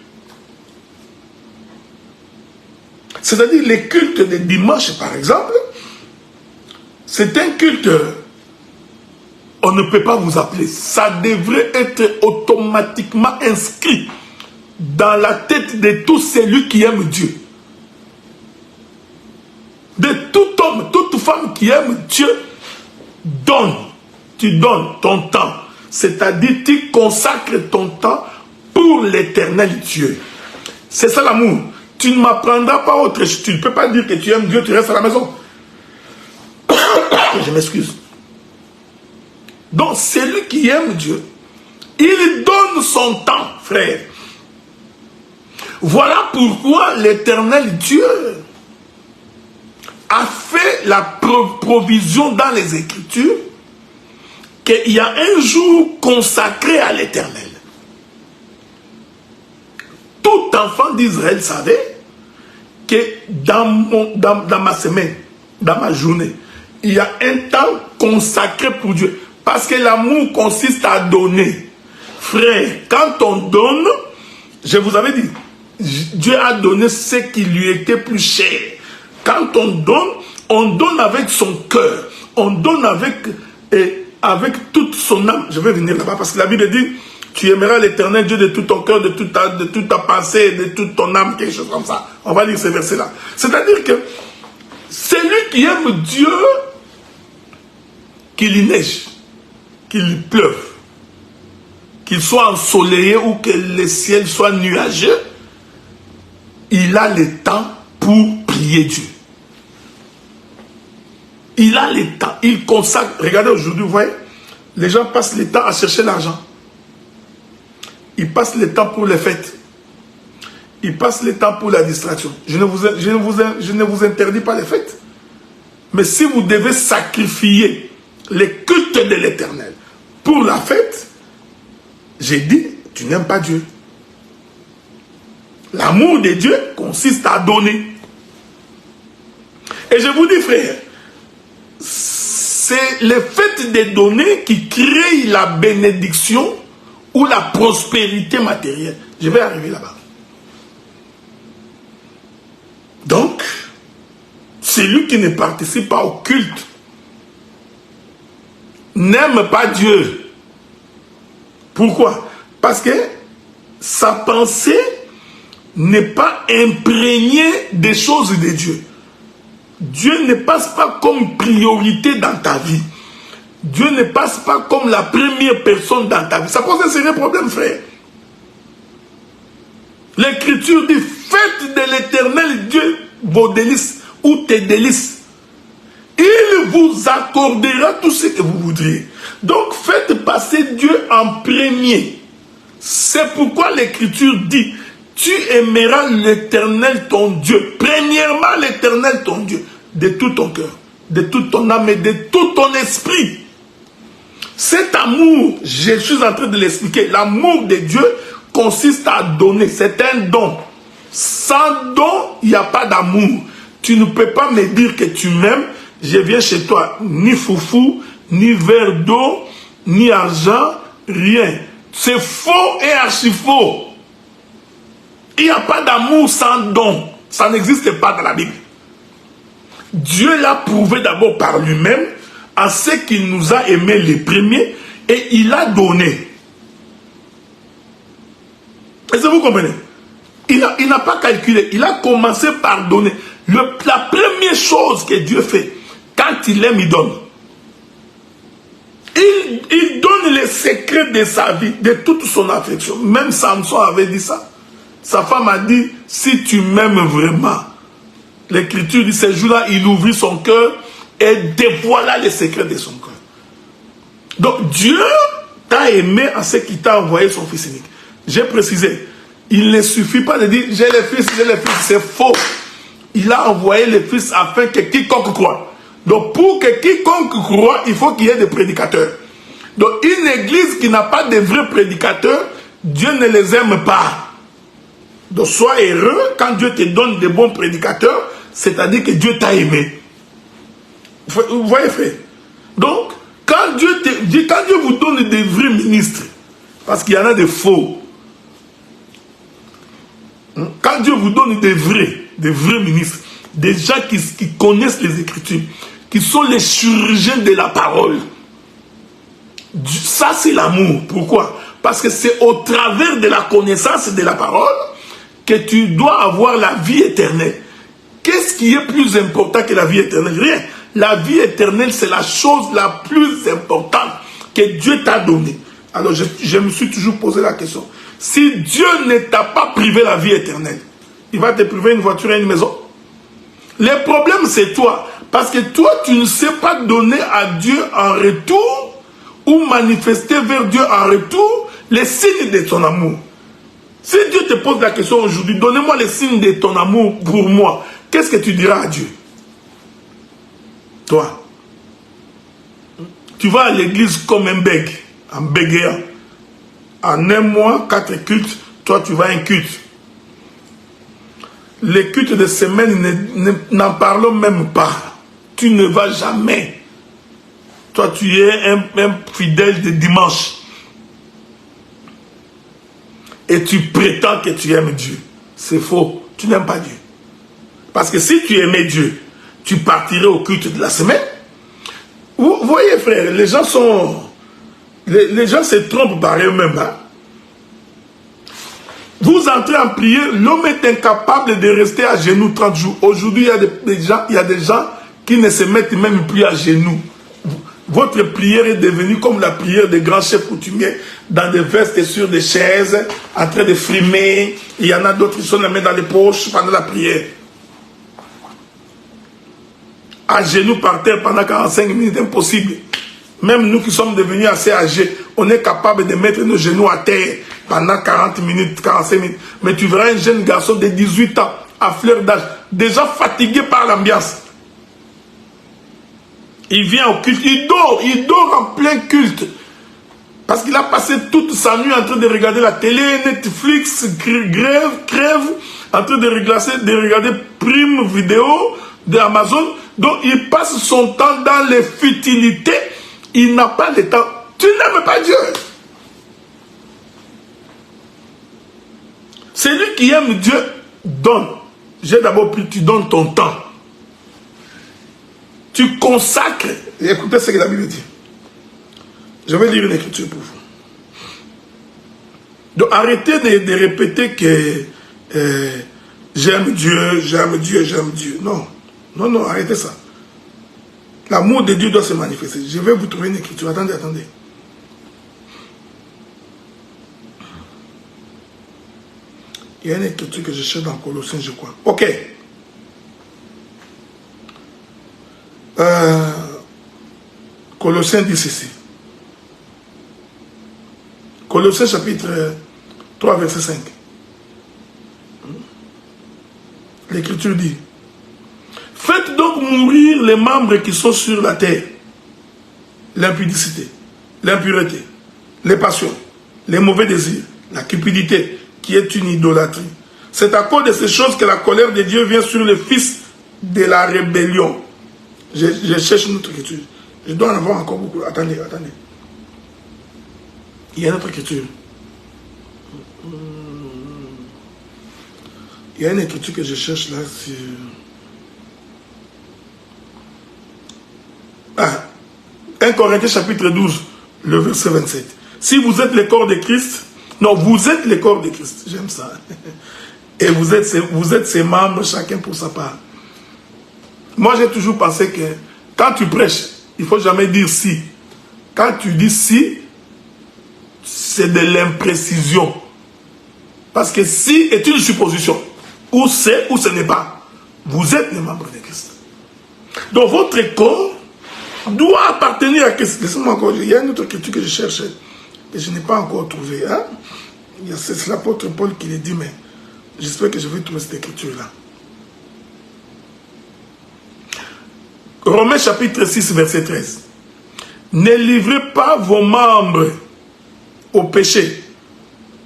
C'est-à-dire les cultes de dimanche, par exemple, c'est un culte, on ne peut pas vous appeler. Ça devrait être automatiquement inscrit dans la tête de tout celui qui aime Dieu. De tout homme, toute femme qui aime Dieu, donne. Tu donnes ton temps. C'est-à-dire tu consacres ton temps pour l'éternel Dieu. C'est ça l'amour. Tu ne m'apprendras pas autre chose. Tu ne peux pas dire que tu aimes Dieu, tu restes à la maison. Je m'excuse. Donc, celui qui aime Dieu, il donne son temps, frère. Voilà pourquoi l'éternel Dieu a fait la provision dans les Écritures qu'il y a un jour consacré à l'éternel. Tout enfant d'Israël savait que dans ma semaine, dans ma journée, il y a un temps consacré pour Dieu. Parce que l'amour consiste à donner. Frère, quand on donne, je vous avais dit, Dieu a donné ce qui lui était plus cher. Quand on donne avec son cœur. On donne avec toute son âme. Je vais venir là-bas parce que la Bible dit, tu aimeras l'éternel Dieu de tout ton cœur, de toute ta pensée, de toute ton âme, quelque chose comme ça. On va lire ces versets-là. C'est-à-dire que celui qui aime Dieu, qu'il y neige, qu'il y pleuve, qu'il soit ensoleillé ou que le ciel soit nuageux, il a le temps pour prier Dieu. Il a le temps, il consacre. Regardez aujourd'hui, vous voyez, les gens passent le temps à chercher l'argent. Ils passent le temps pour les fêtes. Ils passent le temps pour la distraction. Je ne vous interdis pas les fêtes. Mais si vous devez sacrifier les cultes de l'Éternel pour la fête, j'ai dit, tu n'aimes pas Dieu. L'amour de Dieu consiste à donner. Et je vous dis, frère, c'est le fait de donner qui crée la bénédiction ou la prospérité matérielle. Je vais arriver là-bas. Donc, celui qui ne participe pas au culte n'aime pas Dieu. Pourquoi? Parce que sa pensée n'est pas imprégnée des choses de Dieu. Dieu ne passe pas comme priorité dans ta vie. Dieu ne passe pas comme la première personne dans ta vie. Ça pose un sérieux problème, frère. L'Écriture dit, faites de l'Éternel Dieu vos délices ou tes délices. Il vous accordera tout ce que vous voudriez. Donc faites passer Dieu en premier. C'est pourquoi l'Écriture dit, tu aimeras l'Éternel ton Dieu. Premièrement l'Éternel ton Dieu. De tout ton cœur, de toute ton âme et de tout ton esprit. Cet amour, je suis en train de l'expliquer, l'amour de Dieu consiste à donner. C'est un don. Sans don, il n'y a pas d'amour. Tu ne peux pas me dire que tu m'aimes. Je viens chez toi, ni foufou, ni verre d'eau, ni argent, rien. C'est faux et archi faux. Il n'y a pas d'amour sans don. Ça n'existe pas dans la Bible. Dieu l'a prouvé d'abord par lui-même, à ce qu'il nous a aimés les premiers, et il a donné. Est-ce que vous comprenez? Il n'a pas calculé, il a commencé par donner. La première chose que Dieu fait, quand il aime, il donne. Il donne les secrets de sa vie, de toute son affection. Même Samson avait dit ça. Sa femme a dit, si tu m'aimes vraiment, l'Écriture dit, ce jour-là, il ouvrit son cœur et dévoila les secrets de son cœur. Donc, Dieu t'a aimé en ce qu'il t'a envoyé son Fils unique. J'ai précisé, il ne suffit pas de dire, j'ai le Fils, c'est faux. Il a envoyé le Fils afin que quiconque croit. Donc, pour que quiconque croit, il faut qu'il y ait des prédicateurs. Donc, une église qui n'a pas de vrais prédicateurs, Dieu ne les aime pas. Donc, sois heureux quand Dieu te donne de bons prédicateurs, c'est-à-dire que Dieu t'a aimé. Vous voyez, frère? Donc, quand Dieu vous donne des vrais ministres, parce qu'il y en a des faux, quand Dieu vous donne des vrais ministres, des gens qui connaissent les Écritures, qui sont les chirurgiens de la parole, ça c'est l'amour. Pourquoi? Parce que c'est au travers de la connaissance de la parole que tu dois avoir la vie éternelle. Qu'est-ce qui est plus important que la vie éternelle? Rien. La vie éternelle, c'est la chose la plus importante que Dieu t'a donnée. Alors, je me suis toujours posé la question. Si Dieu ne t'a pas privé la vie éternelle, il va te priver une voiture et une maison. Le problème, c'est toi. Parce que toi, tu ne sais pas donner à Dieu en retour ou manifester vers Dieu en retour les signes de ton amour. Si Dieu te pose la question aujourd'hui, donnez-moi les signes de ton amour pour moi. Qu'est-ce que tu diras à Dieu? Toi, tu vas à l'église comme un bègue, un bégayant. En un mois, 4 cultes, toi tu vas à un culte. Les cultes de semaine, n'en parlons même pas. Tu ne vas jamais. Toi tu es un fidèle de dimanche. Et tu prétends que tu aimes Dieu. C'est faux. Tu n'aimes pas Dieu. Parce que si tu aimais Dieu, tu partirais au culte de la semaine. Vous voyez, frère, les gens se trompent par eux-mêmes. Hein? Vous entrez en prière, l'homme est incapable de rester à genoux 30 jours. Aujourd'hui, il y a des gens qui ne se mettent même plus à genoux. Votre prière est devenue comme la prière des grands chefs coutumiers, dans des vestes sur des chaises, en train de frimer. Il y en a d'autres qui sont la main dans les poches pendant la prière. à genoux par terre pendant 45 minutes, impossible. Même nous qui sommes devenus assez âgés, on est capable de mettre nos genoux à terre pendant 40 minutes, 45 minutes. Mais tu verras un jeune garçon de 18 ans, à fleur d'âge, déjà fatigué par l'ambiance. Il vient au culte, il dort en plein culte. Parce qu'il a passé toute sa nuit en train de regarder la télé, Netflix, crève, en train de regarder Prime Vidéo de Amazon. Donc il passe son temps dans les futilités. Il n'a pas de temps. Tu n'aimes pas Dieu. Celui qui aime Dieu donne. J'ai d'abord pris, tu donnes ton temps. Tu consacres. Et écoutez ce que la Bible dit. Je vais lire une écriture pour vous. Donc arrêtez de répéter que j'aime Dieu, j'aime Dieu, j'aime Dieu. Non, non, non, arrêtez ça. L'amour de Dieu doit se manifester. Je vais vous trouver une écriture. Attendez, attendez. Il y a une écriture que je cherche dans Colossiens, je crois. Ok. Colossiens dit ceci. Colossiens chapitre 3, verset 5. L'écriture dit: faites donc mourir les membres qui sont sur la terre. L'impudicité, l'impureté, les passions, les mauvais désirs, la cupidité, qui est une idolâtrie. C'est à cause de ces choses que la colère de Dieu vient sur les fils de la rébellion. Je cherche une autre écriture. Je dois en avoir encore beaucoup. Attendez, attendez. Il y a une autre écriture. Il y a une écriture que je cherche là. 1 Corinthiens chapitre 12, le verset 27. Si vous êtes le corps de Christ, non, vous êtes le corps de Christ. J'aime ça. Et vous êtes ses membres, chacun pour sa part. Moi, j'ai toujours pensé que quand tu prêches, il ne faut jamais dire si. Quand tu dis si, c'est de l'imprécision. Parce que si est une supposition. Ou c'est ou ce n'est pas. Vous êtes les membres de Christ. Donc votre corps doit appartenir à Christ. Laissez-moi encore dire, il y a une autre écriture que je cherchais, que je n'ai pas encore trouvée. Hein? C'est l'apôtre Paul qui le dit, mais j'espère que je vais trouver cette écriture-là. Romains chapitre 6, verset 13. Ne livrez pas vos membres au péché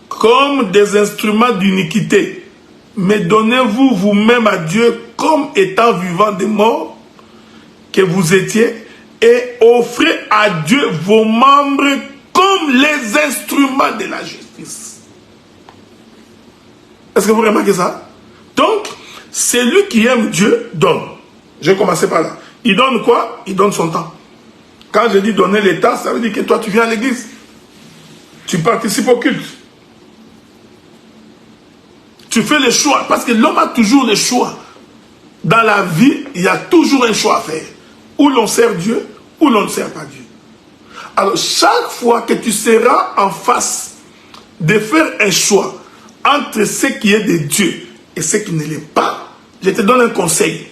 comme des instruments d'iniquité, mais donnez-vous vous-même à Dieu comme étant vivant des morts que vous étiez, et offrez à Dieu vos membres comme les instruments de la justice. Est-ce que vous remarquez ça? Donc, celui qui aime Dieu donne. Je vais commencer par là. Il donne quoi? Il donne son temps. Quand je dis donner le temps, ça veut dire que toi tu viens à l'église. Tu participes au culte. Tu fais le choix. Parce que l'homme a toujours le choix. Dans la vie, il y a toujours un choix à faire. Où l'on sert Dieu, ou l'on ne sert pas Dieu. Alors, chaque fois que tu seras en face de faire un choix entre ce qui est de Dieu et ce qui ne l'est pas, je te donne un conseil.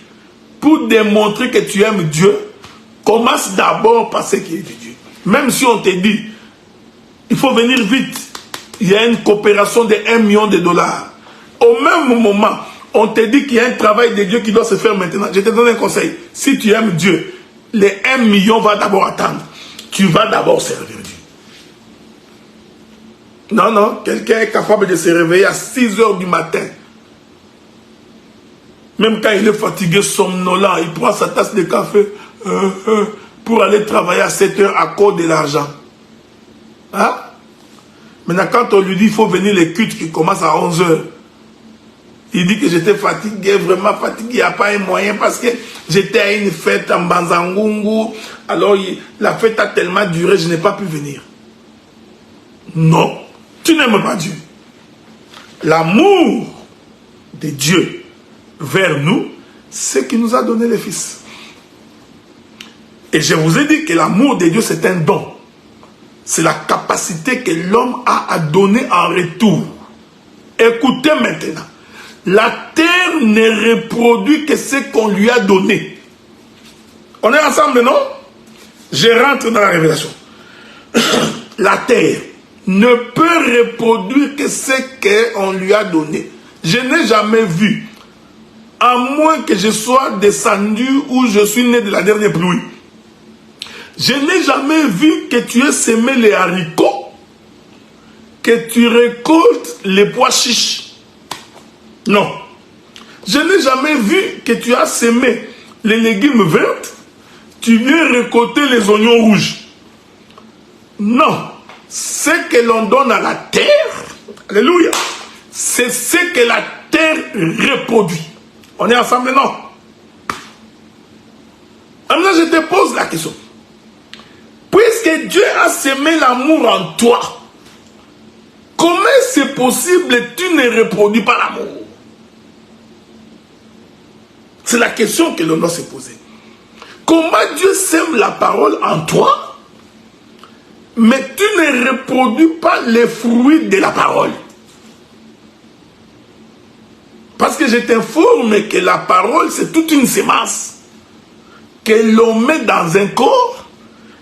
Pour démontrer que tu aimes Dieu, commence d'abord par ce qui est de Dieu. Même si on te dit, il faut venir vite, il y a une coopération de 1 million de dollars. Au même moment, on te dit qu'il y a un travail de Dieu qui doit se faire maintenant. Je te donne un conseil. Si tu aimes Dieu, les 1 million va d'abord attendre. Tu vas d'abord servir Dieu. Non, non, quelqu'un est capable de se réveiller à 6 heures du matin. Même quand il est fatigué, somnolent, il prend sa tasse de café pour aller travailler à 7 heures à cause de l'argent. Hein? Maintenant, quand on lui dit qu'il faut venir les cultes qui commencent à 11 heures, il dit que j'étais fatigué, vraiment fatigué, il n'y a pas un moyen parce que j'étais à une fête en Banzangungu, alors la fête a tellement duré, je n'ai pas pu venir. Non, tu n'aimes pas Dieu. L'amour de Dieu vers nous, c'est qui nous a donné le Fils. Et je vous ai dit que l'amour de Dieu, c'est un don. C'est la capacité que l'homme a à donner en retour. Écoutez maintenant. La terre ne reproduit que ce qu'on lui a donné. On est ensemble, non? Je rentre dans la révélation. La terre ne peut reproduire que ce qu'on lui a donné. Je n'ai jamais vu, à moins que je sois descendu ou je suis né de la dernière pluie. Je n'ai jamais vu que tu aies semé les haricots, que tu récoltes les pois chiches. Non. Je n'ai jamais vu que tu as semé les légumes verts, tu viens récolter les oignons rouges. Non. Ce que l'on donne à la terre, alléluia, c'est ce que la terre reproduit. On est ensemble, non? Maintenant, je te pose la question. Puisque Dieu a semé l'amour en toi, comment c'est possible que tu ne reproduis pas l'amour? C'est la question que l'on doit se poser. Comment Dieu sème la parole en toi, mais tu ne reproduis pas les fruits de la parole? Parce que je t'informe que la parole, c'est toute une semence que l'on met dans un corps,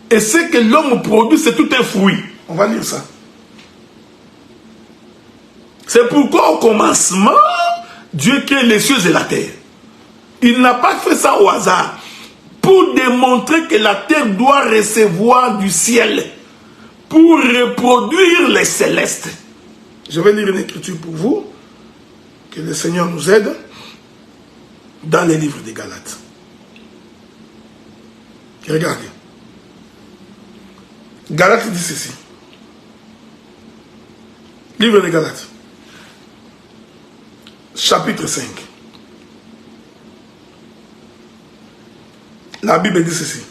et ce que l'homme produit, c'est tout un fruit. On va lire ça. C'est pourquoi au commencement, Dieu crée les cieux et la terre. Il n'a pas fait ça au hasard, pour démontrer que la terre doit recevoir du ciel, pour reproduire les célestes. Je vais lire une écriture pour vous, que le Seigneur nous aide, dans les livres des Galates. Regardez. Galates dit ceci. Livre des Galates. Chapitre 5. La Bible dit ceci.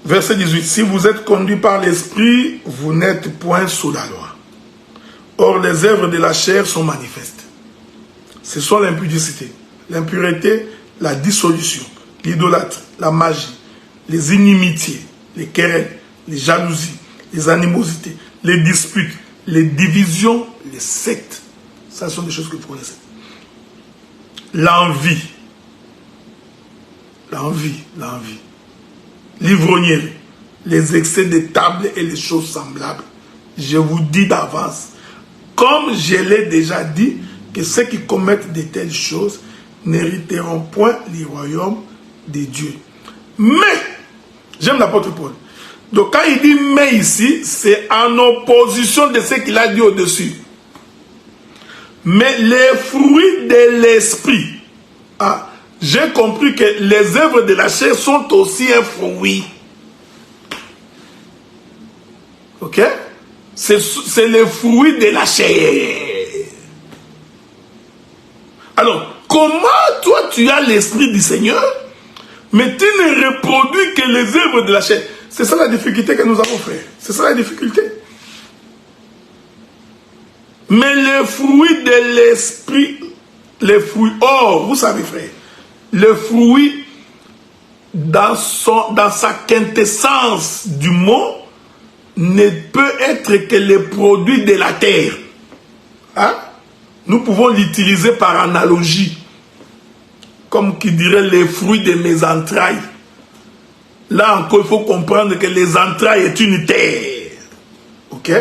Verset 18. Si vous êtes conduits par l'Esprit, vous n'êtes point sous la loi. Or, les œuvres de la chair sont manifestes. Ce sont l'impudicité, l'impureté, la dissolution, l'idolâtrie, la magie, les inimitiés, les querelles, les jalousies, les animosités, les disputes, les divisions, les sectes. Ça sont des choses que vous connaissez. L'envie. L'ivrognerie, les excès de table et les choses semblables. Je vous dis d'avance, comme je l'ai déjà dit, que ceux qui commettent de telles choses n'hériteront point le royaume de Dieu. Mais, j'aime l'apôtre Paul. Donc quand il dit mais ici, c'est en opposition de ce qu'il a dit au-dessus. Mais les fruits de l'esprit. Ah, j'ai compris que les œuvres de la chair sont aussi un fruit. Ok? C'est le fruit de la chair. Alors, comment toi tu as l'esprit du Seigneur, mais tu ne reproduis que les œuvres de la chair? C'est ça la difficulté que nous avons, frère. C'est ça la difficulté. Mais les fruits de l'esprit, les fruits, oh, vous savez, frère, le fruit dans sa quintessence du mot ne peut être que les produits de la terre. Hein? Nous pouvons l'utiliser par analogie, comme qui dirait les fruits de mes entrailles. Là encore, il faut comprendre que les entrailles est une terre. Ok?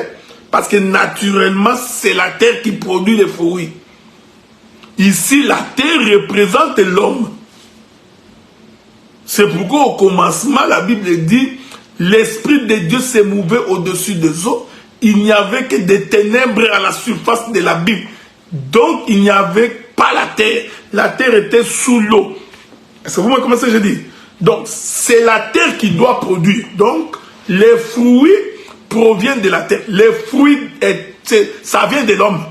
Parce que naturellement, c'est la terre qui produit les fruits. Ici, la terre représente l'homme. C'est pourquoi au commencement, la Bible dit, l'Esprit de Dieu s'est mouvé au-dessus des eaux. Il n'y avait que des ténèbres à la surface de la Bible. Donc, il n'y avait pas la terre. La terre était sous l'eau. Est-ce que vous me comprenez ce que je dis? Donc, c'est la terre qui doit produire. Donc, les fruits proviennent de la terre. Les fruits, ça vient de l'homme.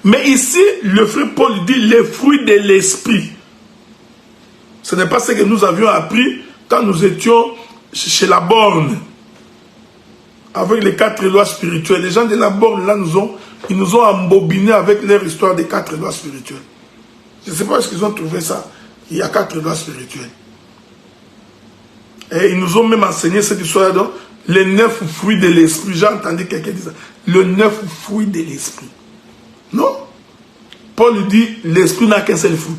Mais ici, le frère Paul dit les fruits de l'esprit. Ce n'est pas ce que nous avions appris quand nous étions chez la borne. Avec les 4 lois spirituelles. Les gens de la borne, là, ils nous ont embobinés avec leur histoire des 4 lois spirituelles. Je ne sais pas ce qu'ils ont trouvé ça. Il y a 4 lois spirituelles. Et ils nous ont même enseigné cette histoire-là, les 9 fruits de l'esprit. J'ai entendu quelqu'un dire ça. Le 9 fruits de l'esprit. Non. Paul dit, l'esprit n'a qu'un seul fruit.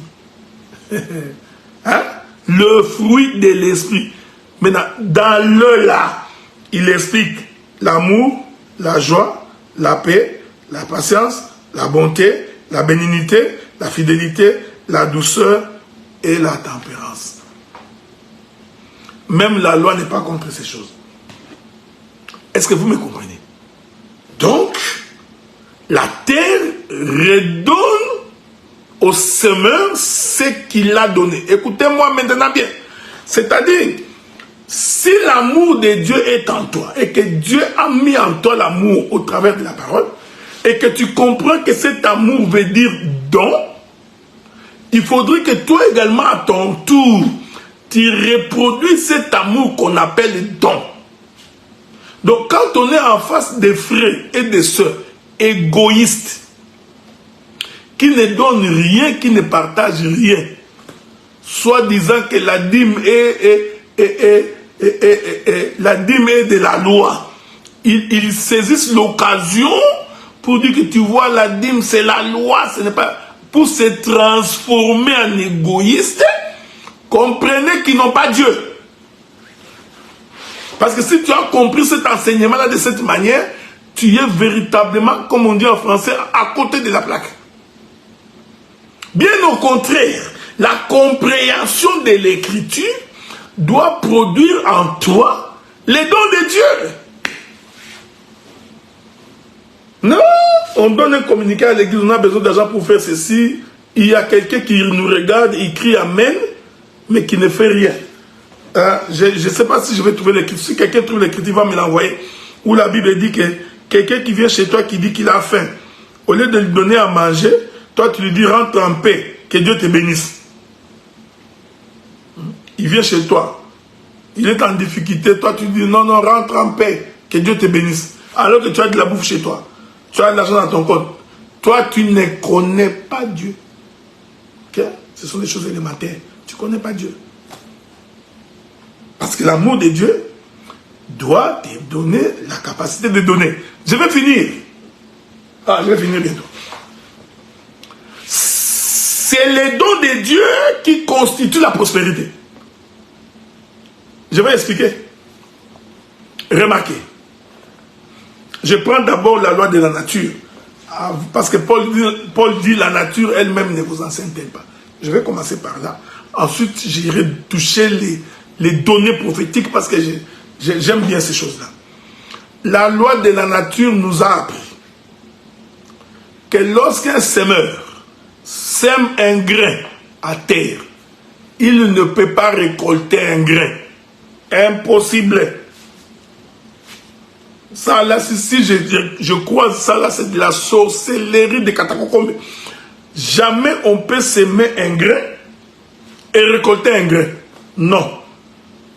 Hein? Le fruit de l'esprit. Maintenant, dans le là, il explique l'amour, la joie, la paix, la patience, la bonté, la bénignité, la fidélité, la douceur et la tempérance. Même la loi n'est pas contre ces choses. Est-ce que vous me comprenez? Donc, la terre redonne au semeur ce qu'il a donné. Écoutez-moi maintenant bien. C'est-à-dire, si l'amour de Dieu est en toi et que Dieu a mis en toi l'amour au travers de la parole et que tu comprends que cet amour veut dire don, il faudrait que toi également à ton tour, tu reproduis cet amour qu'on appelle don. Donc quand on est en face des frères et des sœurs égoïstes, qui ne donnent rien, qui ne partagent rien, soit disant que la dîme la dîme est de la loi, ils saisissent l'occasion pour dire que tu vois la dîme c'est la loi, ce n'est pas pour se transformer en égoïste. Comprenez qu'ils n'ont pas Dieu. Parce que si tu as compris cet enseignement-là de cette manière, tu es véritablement, comme on dit en français, à côté de la plaque. Bien au contraire, la compréhension de l'écriture doit produire en toi les dons de Dieu. Non, on donne un communiqué à l'église, on a besoin d'argent pour faire ceci. Il y a quelqu'un qui nous regarde, il crie Amen, mais qui ne fait rien. Je ne sais pas si je vais trouver l'écriture. Si quelqu'un trouve l'écriture, il va me l'envoyer. Où la Bible dit que quelqu'un qui vient chez toi, qui dit qu'il a faim, au lieu de lui donner à manger, toi tu lui dis rentre en paix, que Dieu te bénisse. Il vient chez toi, il est en difficulté, toi tu dis non, non, rentre en paix, que Dieu te bénisse. Alors que tu as de la bouffe chez toi, tu as de l'argent dans ton compte. Toi tu ne connais pas Dieu. Okay? Ce sont des choses élémentaires. Tu ne connais pas Dieu. Parce que l'amour de Dieu doit te donner la capacité de donner. Je vais finir. Je vais finir bientôt. C'est les dons de Dieu qui constituent la prospérité. Je vais expliquer. Remarquez. Je prends d'abord la loi de la nature. Parce que Paul dit la nature elle-même ne vous enseigne-t-elle pas. Je vais commencer par là. Ensuite, j'irai toucher les données prophétiques parce que j'aime bien ces choses-là. La loi de la nature nous a appris que lorsqu'un semeur sème un grain à terre, il ne peut pas récolter un grain. Impossible. Ça là, si je crois ça là, c'est de la sorcellerie de Katakokombe. Jamais on peut semer un grain et récolter un grain. Non.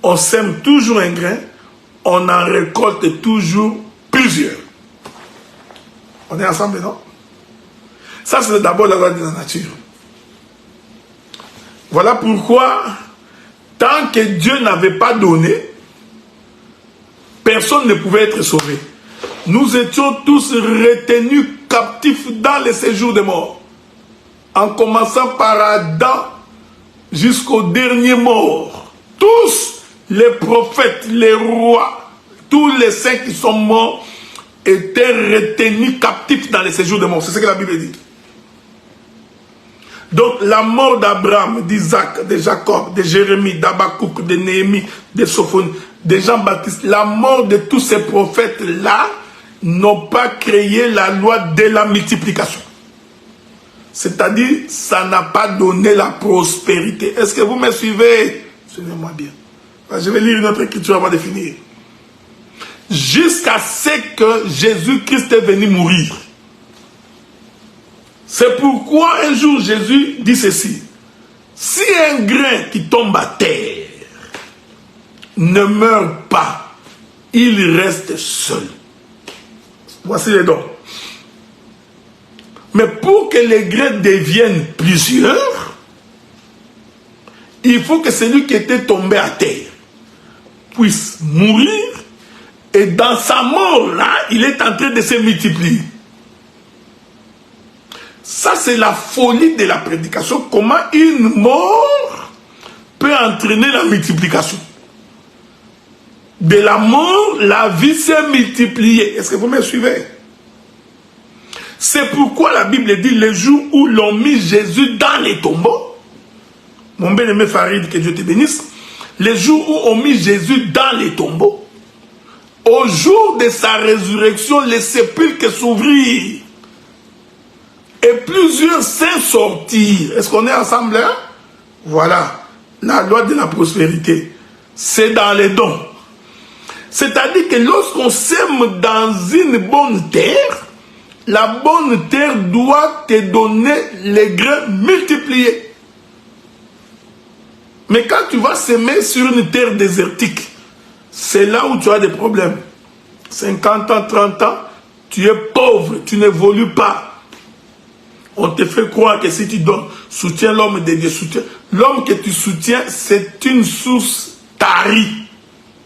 On sème toujours un grain, on en récolte toujours plusieurs. On est ensemble, non? Ça, c'est d'abord la loi de la nature. Voilà pourquoi, tant que Dieu n'avait pas donné, personne ne pouvait être sauvé. Nous étions tous retenus captifs dans les séjours des morts. En commençant par Adam jusqu'au dernier mort. Tous les prophètes, les rois, tous les saints qui sont morts étaient retenus captifs dans les séjours des morts. C'est ce que la Bible dit. Donc la mort d'Abraham, d'Isaac, de Jacob, de Jérémie, d'Abakouk, de Néhémie, de Sophonie, de Jean-Baptiste, la mort de tous ces prophètes-là n'ont pas créé la loi de la multiplication. C'est-à-dire, ça n'a pas donné la prospérité. Est-ce que vous me suivez? Suivez-moi bien. Je vais lire une autre écriture avant de finir. Jusqu'à ce que Jésus-Christ est venu mourir. C'est pourquoi un jour Jésus dit ceci. Si un grain qui tombe à terre ne meurt pas, il reste seul. Voici les dons. Mais pour que les grains deviennent plusieurs, il faut que celui qui était tombé à terre puisse mourir, et dans sa mort là, il est en train de se multiplier. Ça Ça, c'est la folie de la prédication. Comment une mort peut entraîner la multiplication. De la mort, la vie s'est multipliée. Est-ce que vous me suivez? C'est pourquoi la Bible dit les jours où l'on mis Jésus dans les tombeaux. Mon bien-aimé Farid, que Dieu te bénisse. Les jours où on mit Jésus dans les tombeaux. Au jour de sa résurrection, les sépulcres s'ouvrirent. Et plusieurs saints sortirent. Est-ce qu'on est ensemble là? Voilà. La loi de la prospérité. C'est dans les dons. C'est-à-dire que lorsqu'on sème dans une bonne terre, la bonne terre doit te donner les grains multipliés. Mais quand tu vas semer sur une terre désertique, c'est là où tu as des problèmes. 50 ans, 30 ans, tu es pauvre, tu n'évolues pas. On te fait croire que si tu donnes, soutiens l'homme de Dieu, soutiens. L'homme que tu soutiens, c'est une source tarie.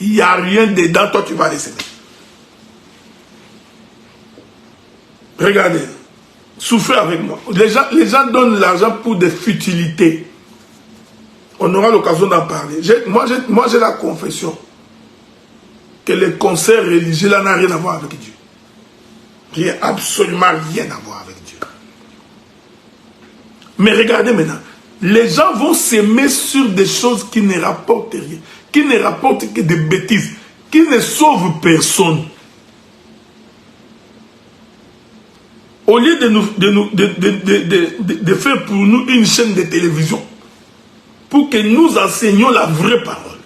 Il n'y a rien dedans, toi tu vas les semer. Regardez, souffrez avec moi. Les gens donnent l'argent pour des futilités. On aura l'occasion d'en parler. Moi, j'ai la confession que les concerts religieux là n'ont rien à voir avec Dieu. Rien, absolument rien à voir avec Dieu. Mais regardez maintenant, les gens vont s'aimer sur des choses qui ne rapportent rien, qui ne rapportent que des bêtises, qui ne sauvent personne. Au lieu de faire pour nous une chaîne de télévision, pour que nous enseignions la vraie parole.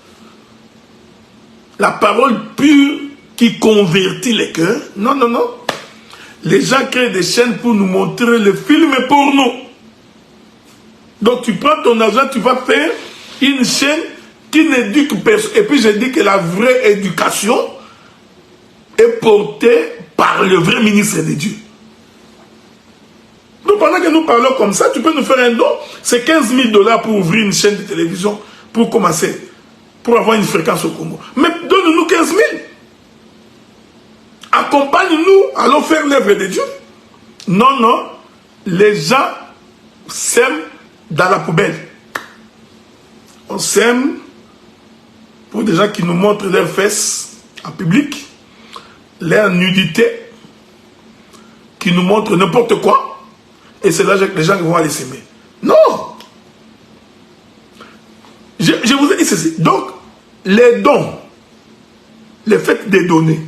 La parole pure qui convertit les cœurs. Non, non, non. Les gens créent des chaînes pour nous montrer le film porno. Donc tu prends ton argent, tu vas faire une chaîne qui n'éduque personne. Et puis je dis que la vraie éducation est portée par le vrai ministre de Dieu. Donc pendant que nous parlons comme ça, tu peux nous faire un don. C'est 15 000 $ pour ouvrir une chaîne de télévision, pour commencer, pour avoir une fréquence au Congo. Mais donne-nous 15 000. Accompagne-nous, allons faire l'œuvre de Dieu. Non, non, les gens s'aiment dans la poubelle. On s'aime pour des gens qui nous montrent leurs fesses en public, leur nudité, qui nous montrent n'importe quoi. Et c'est là que les gens vont aller s'aimer. Non! Je vous ai dit ceci. Donc, les dons, le fait de donner,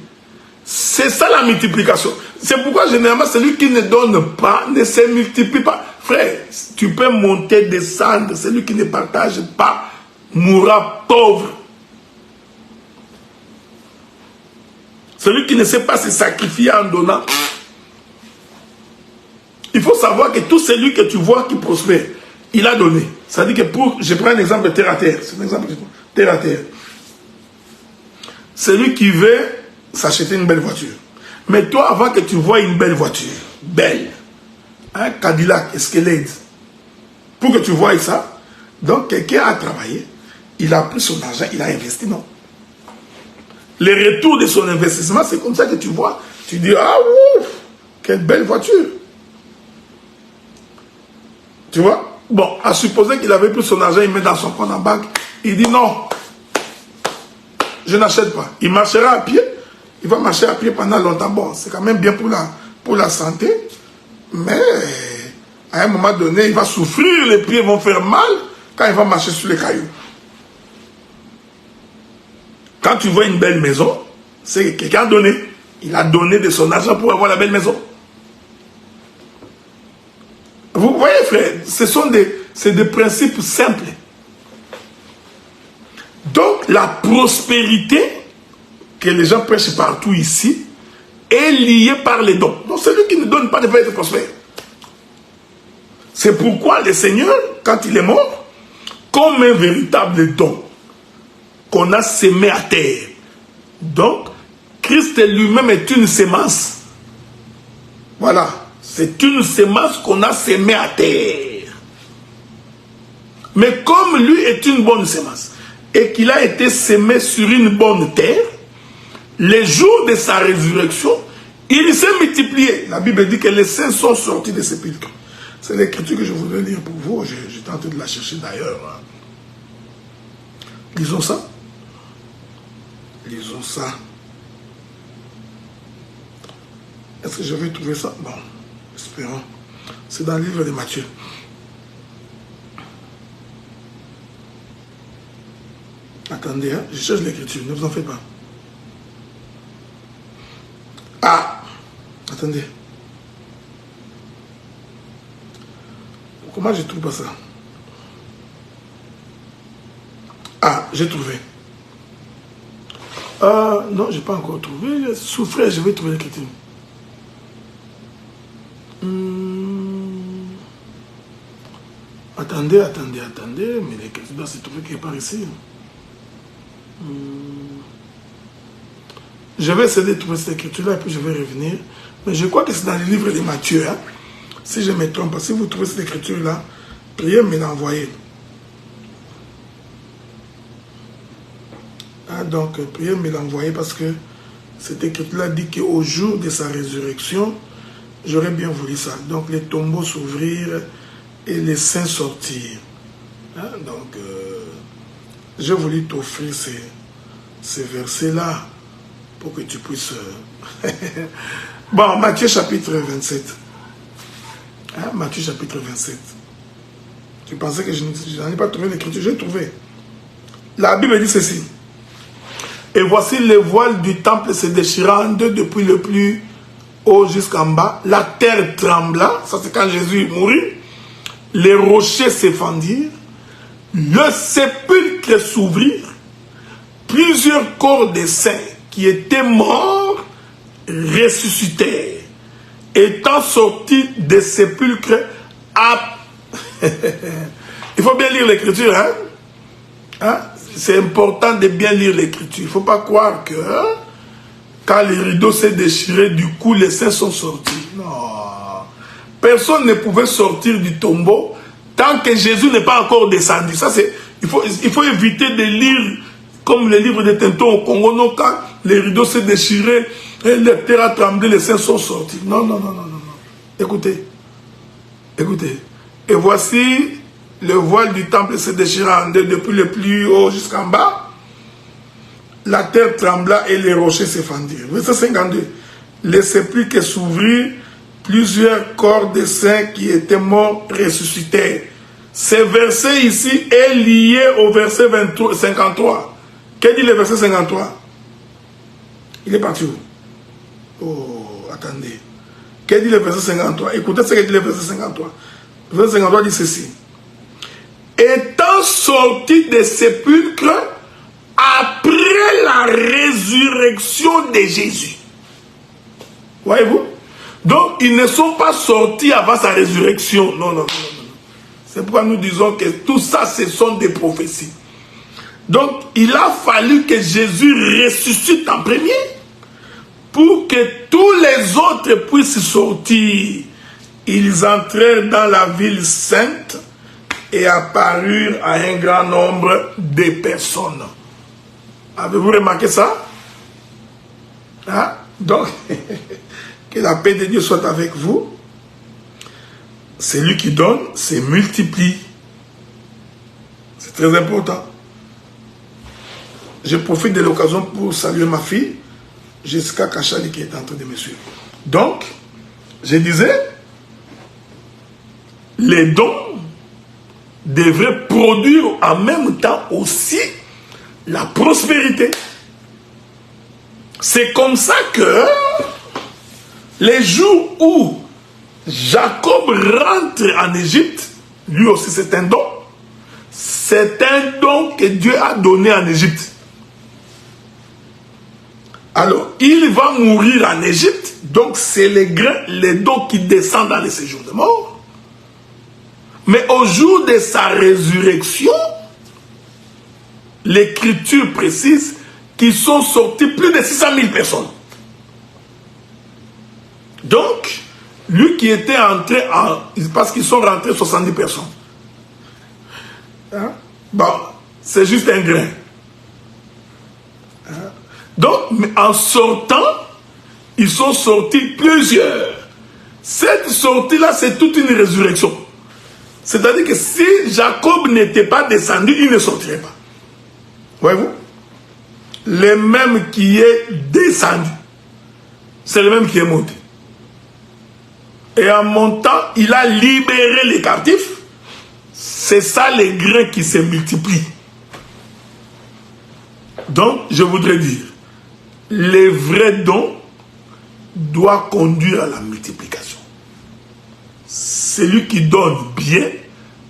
c'est ça la multiplication. C'est pourquoi généralement celui qui ne donne pas ne se multiplie pas. Frère, tu peux monter, descendre, celui qui ne partage pas mourra pauvre. Celui qui ne sait pas se sacrifier en donnant. Il faut savoir que tout celui que tu vois qui prospère, il a donné. C'est-à-dire que pour, je prends un exemple terre à terre. C'est un exemple terre à terre. Celui qui veut s'acheter une belle voiture. Mais toi, avant que tu vois une belle voiture, belle, un Cadillac, Escalade, pour que tu vois ça, donc quelqu'un a travaillé, il a pris son argent, il a investi, non. Le retour de son investissement, c'est comme ça que tu vois. Tu dis, ah ouf, quelle belle voiture. Tu vois? Bon, à supposer qu'il avait pris son argent, il met dans son compte en banque, il dit non, je n'achète pas. Il marchera à pied, il va marcher à pied pendant longtemps. Bon, c'est quand même bien pour la santé, mais à un moment donné, il va souffrir, les pieds vont faire mal quand il va marcher sur les cailloux. Quand tu vois une belle maison, c'est que quelqu'un a donné. Il a donné de son argent pour avoir la belle maison. Vous voyez, frère, ce sont des principes simples. Donc, la prospérité que les gens prêchent partout ici est liée par les dons. Donc, celui qui ne donne pas ne va être prospère. C'est pourquoi le Seigneur, quand il est mort, comme un véritable don qu'on a sémé à terre. Donc, Christ lui-même est une sémence. Voilà. C'est une sémence qu'on a sémée à terre. Mais comme lui est une bonne sémence et qu'il a été sémé sur une bonne terre, les jours de sa résurrection, il s'est multiplié. La Bible dit que les saints sont sortis des sépulcres. C'est l'écriture que je voulais lire pour vous. J'étais en train de la chercher d'ailleurs. Hein. Lisons ça. Lisons ça. Est-ce que je vais trouver ça? Bon, espérons. C'est dans le livre de Matthieu. Attendez, hein, je cherche l'écriture, ne vous en faites pas. Ah, attendez. Comment je trouve pas ça? Ah, j'ai trouvé. Non, j'ai pas encore trouvé. Souffrez, je vais trouver l'écriture. Attendez, mais l'écriture doit se trouver quelque part ici. Je vais essayer de trouver cette écriture-là et puis je vais revenir. Mais je crois que c'est dans le livre de Matthieu. Hein? Si je me trompe pas, si vous trouvez cette écriture-là, priez me l'envoyer. Hein, donc, priez me l'envoyer parce que cette écriture-là dit qu'au jour de sa résurrection, j'aurais bien voulu ça. Donc, les tombeaux s'ouvrirent et les saints sortir. Hein? Donc, j'ai voulu t'offrir ces versets-là pour que tu puisses... Bon, Matthieu chapitre 27. Hein? Matthieu chapitre 27. Tu pensais que je n'en ai pas trouvé l'écriture? J'ai trouvé. La Bible dit ceci. Et voici le voile du temple se déchirant en deux depuis le plus haut jusqu'en bas. La terre trembla. Ça, c'est quand Jésus mourut. Les rochers s'effandirent. Le sépulcre s'ouvrit. Plusieurs corps des saints qui étaient morts ressuscitèrent. Étant sortis des sépulcres, il faut bien lire l'écriture, hein? Hein? C'est important de bien lire l'écriture. Il ne faut pas croire que quand les rideaux s'est déchiré, du coup les saints sont sortis. Non. Personne ne pouvait sortir du tombeau tant que Jésus n'est pas encore descendu. Ça, c'est, il faut éviter de lire comme le livre de Tinton au Congo. Non, quand les rideaux s'est déchiré, la terre a tremblé, les saints sont sortis. Non, non, non, non, non. Écoutez. Écoutez. Et voici le voile du temple se déchira en deux depuis le plus haut jusqu'en bas. La terre trembla et les rochers s'effandirent. Verset 52. Les sépulcres s'ouvrirent, plusieurs corps de saints qui étaient morts ressuscitèrent. Ce verset ici est lié au verset 53. Qu'est-ce que dit le verset 53? Il est parti où? Oh, attendez. Qu'est-ce que dit le verset 53? Écoutez ce que dit le verset 53. Le verset 53 dit ceci. Étant sortis des sépulcres après la résurrection de Jésus. Voyez-vous? Donc, ils ne sont pas sortis avant sa résurrection. Non, non, non, non. C'est pourquoi nous disons que tout ça, ce sont des prophéties. Donc, il a fallu que Jésus ressuscite en premier pour que tous les autres puissent sortir. Ils entrèrent dans la ville sainte et apparurent à un grand nombre de personnes. Avez-vous remarqué ça? Hein? Donc, que la paix de Dieu soit avec vous. C'est lui qui donne, c'est multiplie. C'est très important. Je profite de l'occasion pour saluer ma fille, Jessica Kachali, qui est en train de me suivre. Donc, je disais, les dons devraient produire en même temps aussi la prospérité. C'est comme ça que les jours où Jacob rentre en Égypte, lui aussi c'est un don. C'est un don que Dieu a donné en Égypte. Alors, il va mourir en Égypte, donc c'est les grains, les dons qui descendent dans les séjours de mort. Mais au jour de sa résurrection, l'Écriture précise qu'ils sont sortis plus de 600 000 personnes. Donc, lui qui était entré parce qu'ils sont rentrés 70 personnes. Hein? Bon, c'est juste un grain. Hein? Donc, en sortant, ils sont sortis plusieurs. Cette sortie-là, c'est toute une résurrection. C'est-à-dire que si Jacob n'était pas descendu, il ne sortirait pas. Voyez-vous? Le même qui est descendu, c'est le même qui est monté. Et en montant, il a libéré les captifs. C'est ça les grains qui se multiplient. Donc, je voudrais dire, les vrais dons doivent conduire à la multiplication. Celui qui donne bien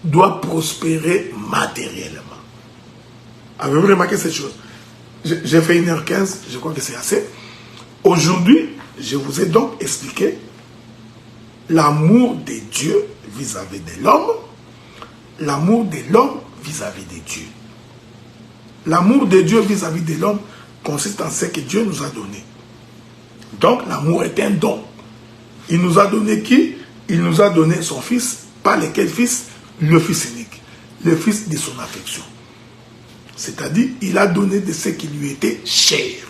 doit prospérer matériellement. Avez-vous remarqué cette chose? J'ai fait 1h15, je crois que c'est assez. Aujourd'hui, je vous ai donc expliqué l'amour de Dieu vis-à-vis de l'homme, l'amour de l'homme vis-à-vis de Dieu. L'amour de Dieu vis-à-vis de l'homme consiste en ce que Dieu nous a donné. Donc, l'amour est un don. Il nous a donné qui? Il nous a donné son Fils. Par lequel Fils? Le Fils unique. Le Fils de son affection. C'est-à-dire, il a donné de ce qui lui était cher.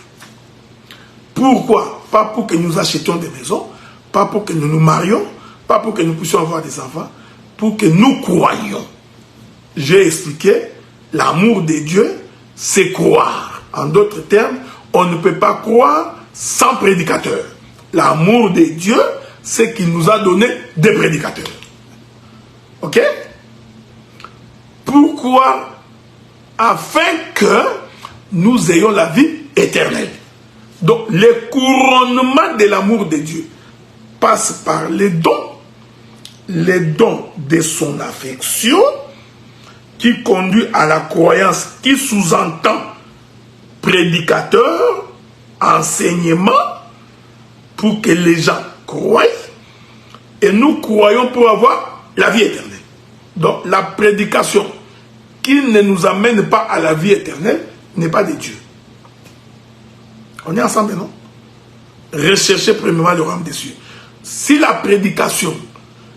Pourquoi? Pas pour que nous achetions des maisons, pas pour que nous nous marions, pas pour que nous puissions avoir des enfants, pour que nous croyions. J'ai expliqué, l'amour de Dieu, c'est croire. En d'autres termes, on ne peut pas croire sans prédicateur. L'amour de Dieu, c'est qu'il nous a donné des prédicateurs. Ok? Pourquoi? Afin que nous ayons la vie éternelle. Donc, le couronnement de l'amour de Dieu passe par les dons de son affection, qui conduit à la croyance, qui sous-entend prédicateur, enseignement, pour que les gens croient, et nous croyons pour avoir la vie éternelle. Donc, la prédication qui ne nous amène pas à la vie éternelle n'est pas de Dieu. On est ensemble, non? Recherchez premièrement le royaume des cieux. Si la prédication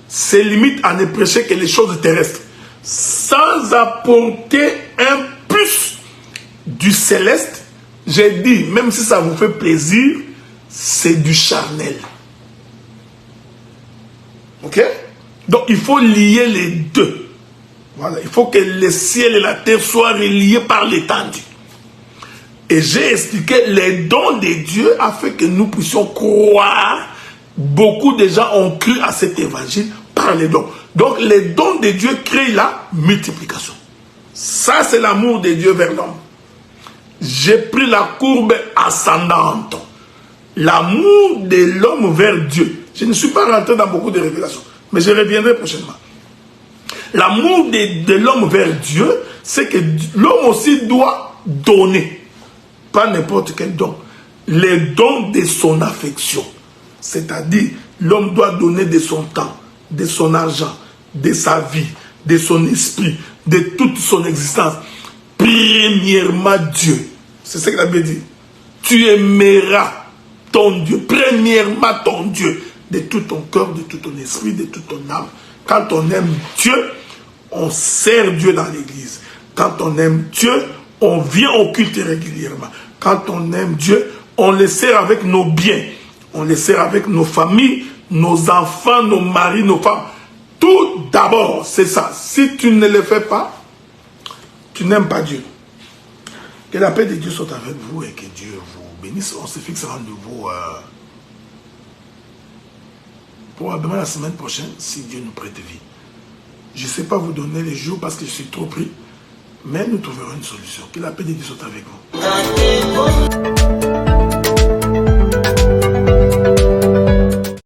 se limite à ne prêcher que les choses terrestres, sans apporter un plus du céleste, j'ai dit, même si ça vous fait plaisir, c'est du charnel. Ok? Donc il faut lier les deux. Voilà, il faut que le ciel et la terre soient reliés par l'étendue. Et j'ai expliqué les dons de Dieu afin que nous puissions croire. Beaucoup de gens ont cru à cet évangile par les dons. Donc les dons de Dieu créent la multiplication. Ça, c'est l'amour de Dieu vers l'homme. J'ai pris la courbe ascendante. L'amour de l'homme vers Dieu. Je ne suis pas rentré dans beaucoup de révélations, mais je reviendrai prochainement. L'amour de l'homme vers Dieu, c'est que l'homme aussi doit donner. Pas n'importe quel don. Les dons de son affection. C'est-à-dire, l'homme doit donner de son temps, de son argent, de sa vie, de son esprit, de toute son existence. Premièrement, Dieu. C'est ce que la Bible dit. Tu aimeras ton Dieu. Premièrement, ton Dieu. De tout ton cœur, de tout ton esprit, de toute ton âme. Quand on aime Dieu, on sert Dieu dans l'église. Quand on aime Dieu, on vient au culte régulièrement. Quand on aime Dieu, on le sert avec nos biens. On le sert avec nos familles, nos enfants, nos maris, nos femmes. Tout d'abord, c'est ça. Si tu ne le fais pas, tu n'aimes pas Dieu. Que la paix de Dieu soit avec vous et que Dieu vous bénisse. On se fixe rendez-vous probablement la semaine prochaine, si Dieu nous prête vie. Je ne sais pas vous donner les jours parce que je suis trop pris. Mais nous trouverons une solution. Que la paix de Dieu soit avec vous.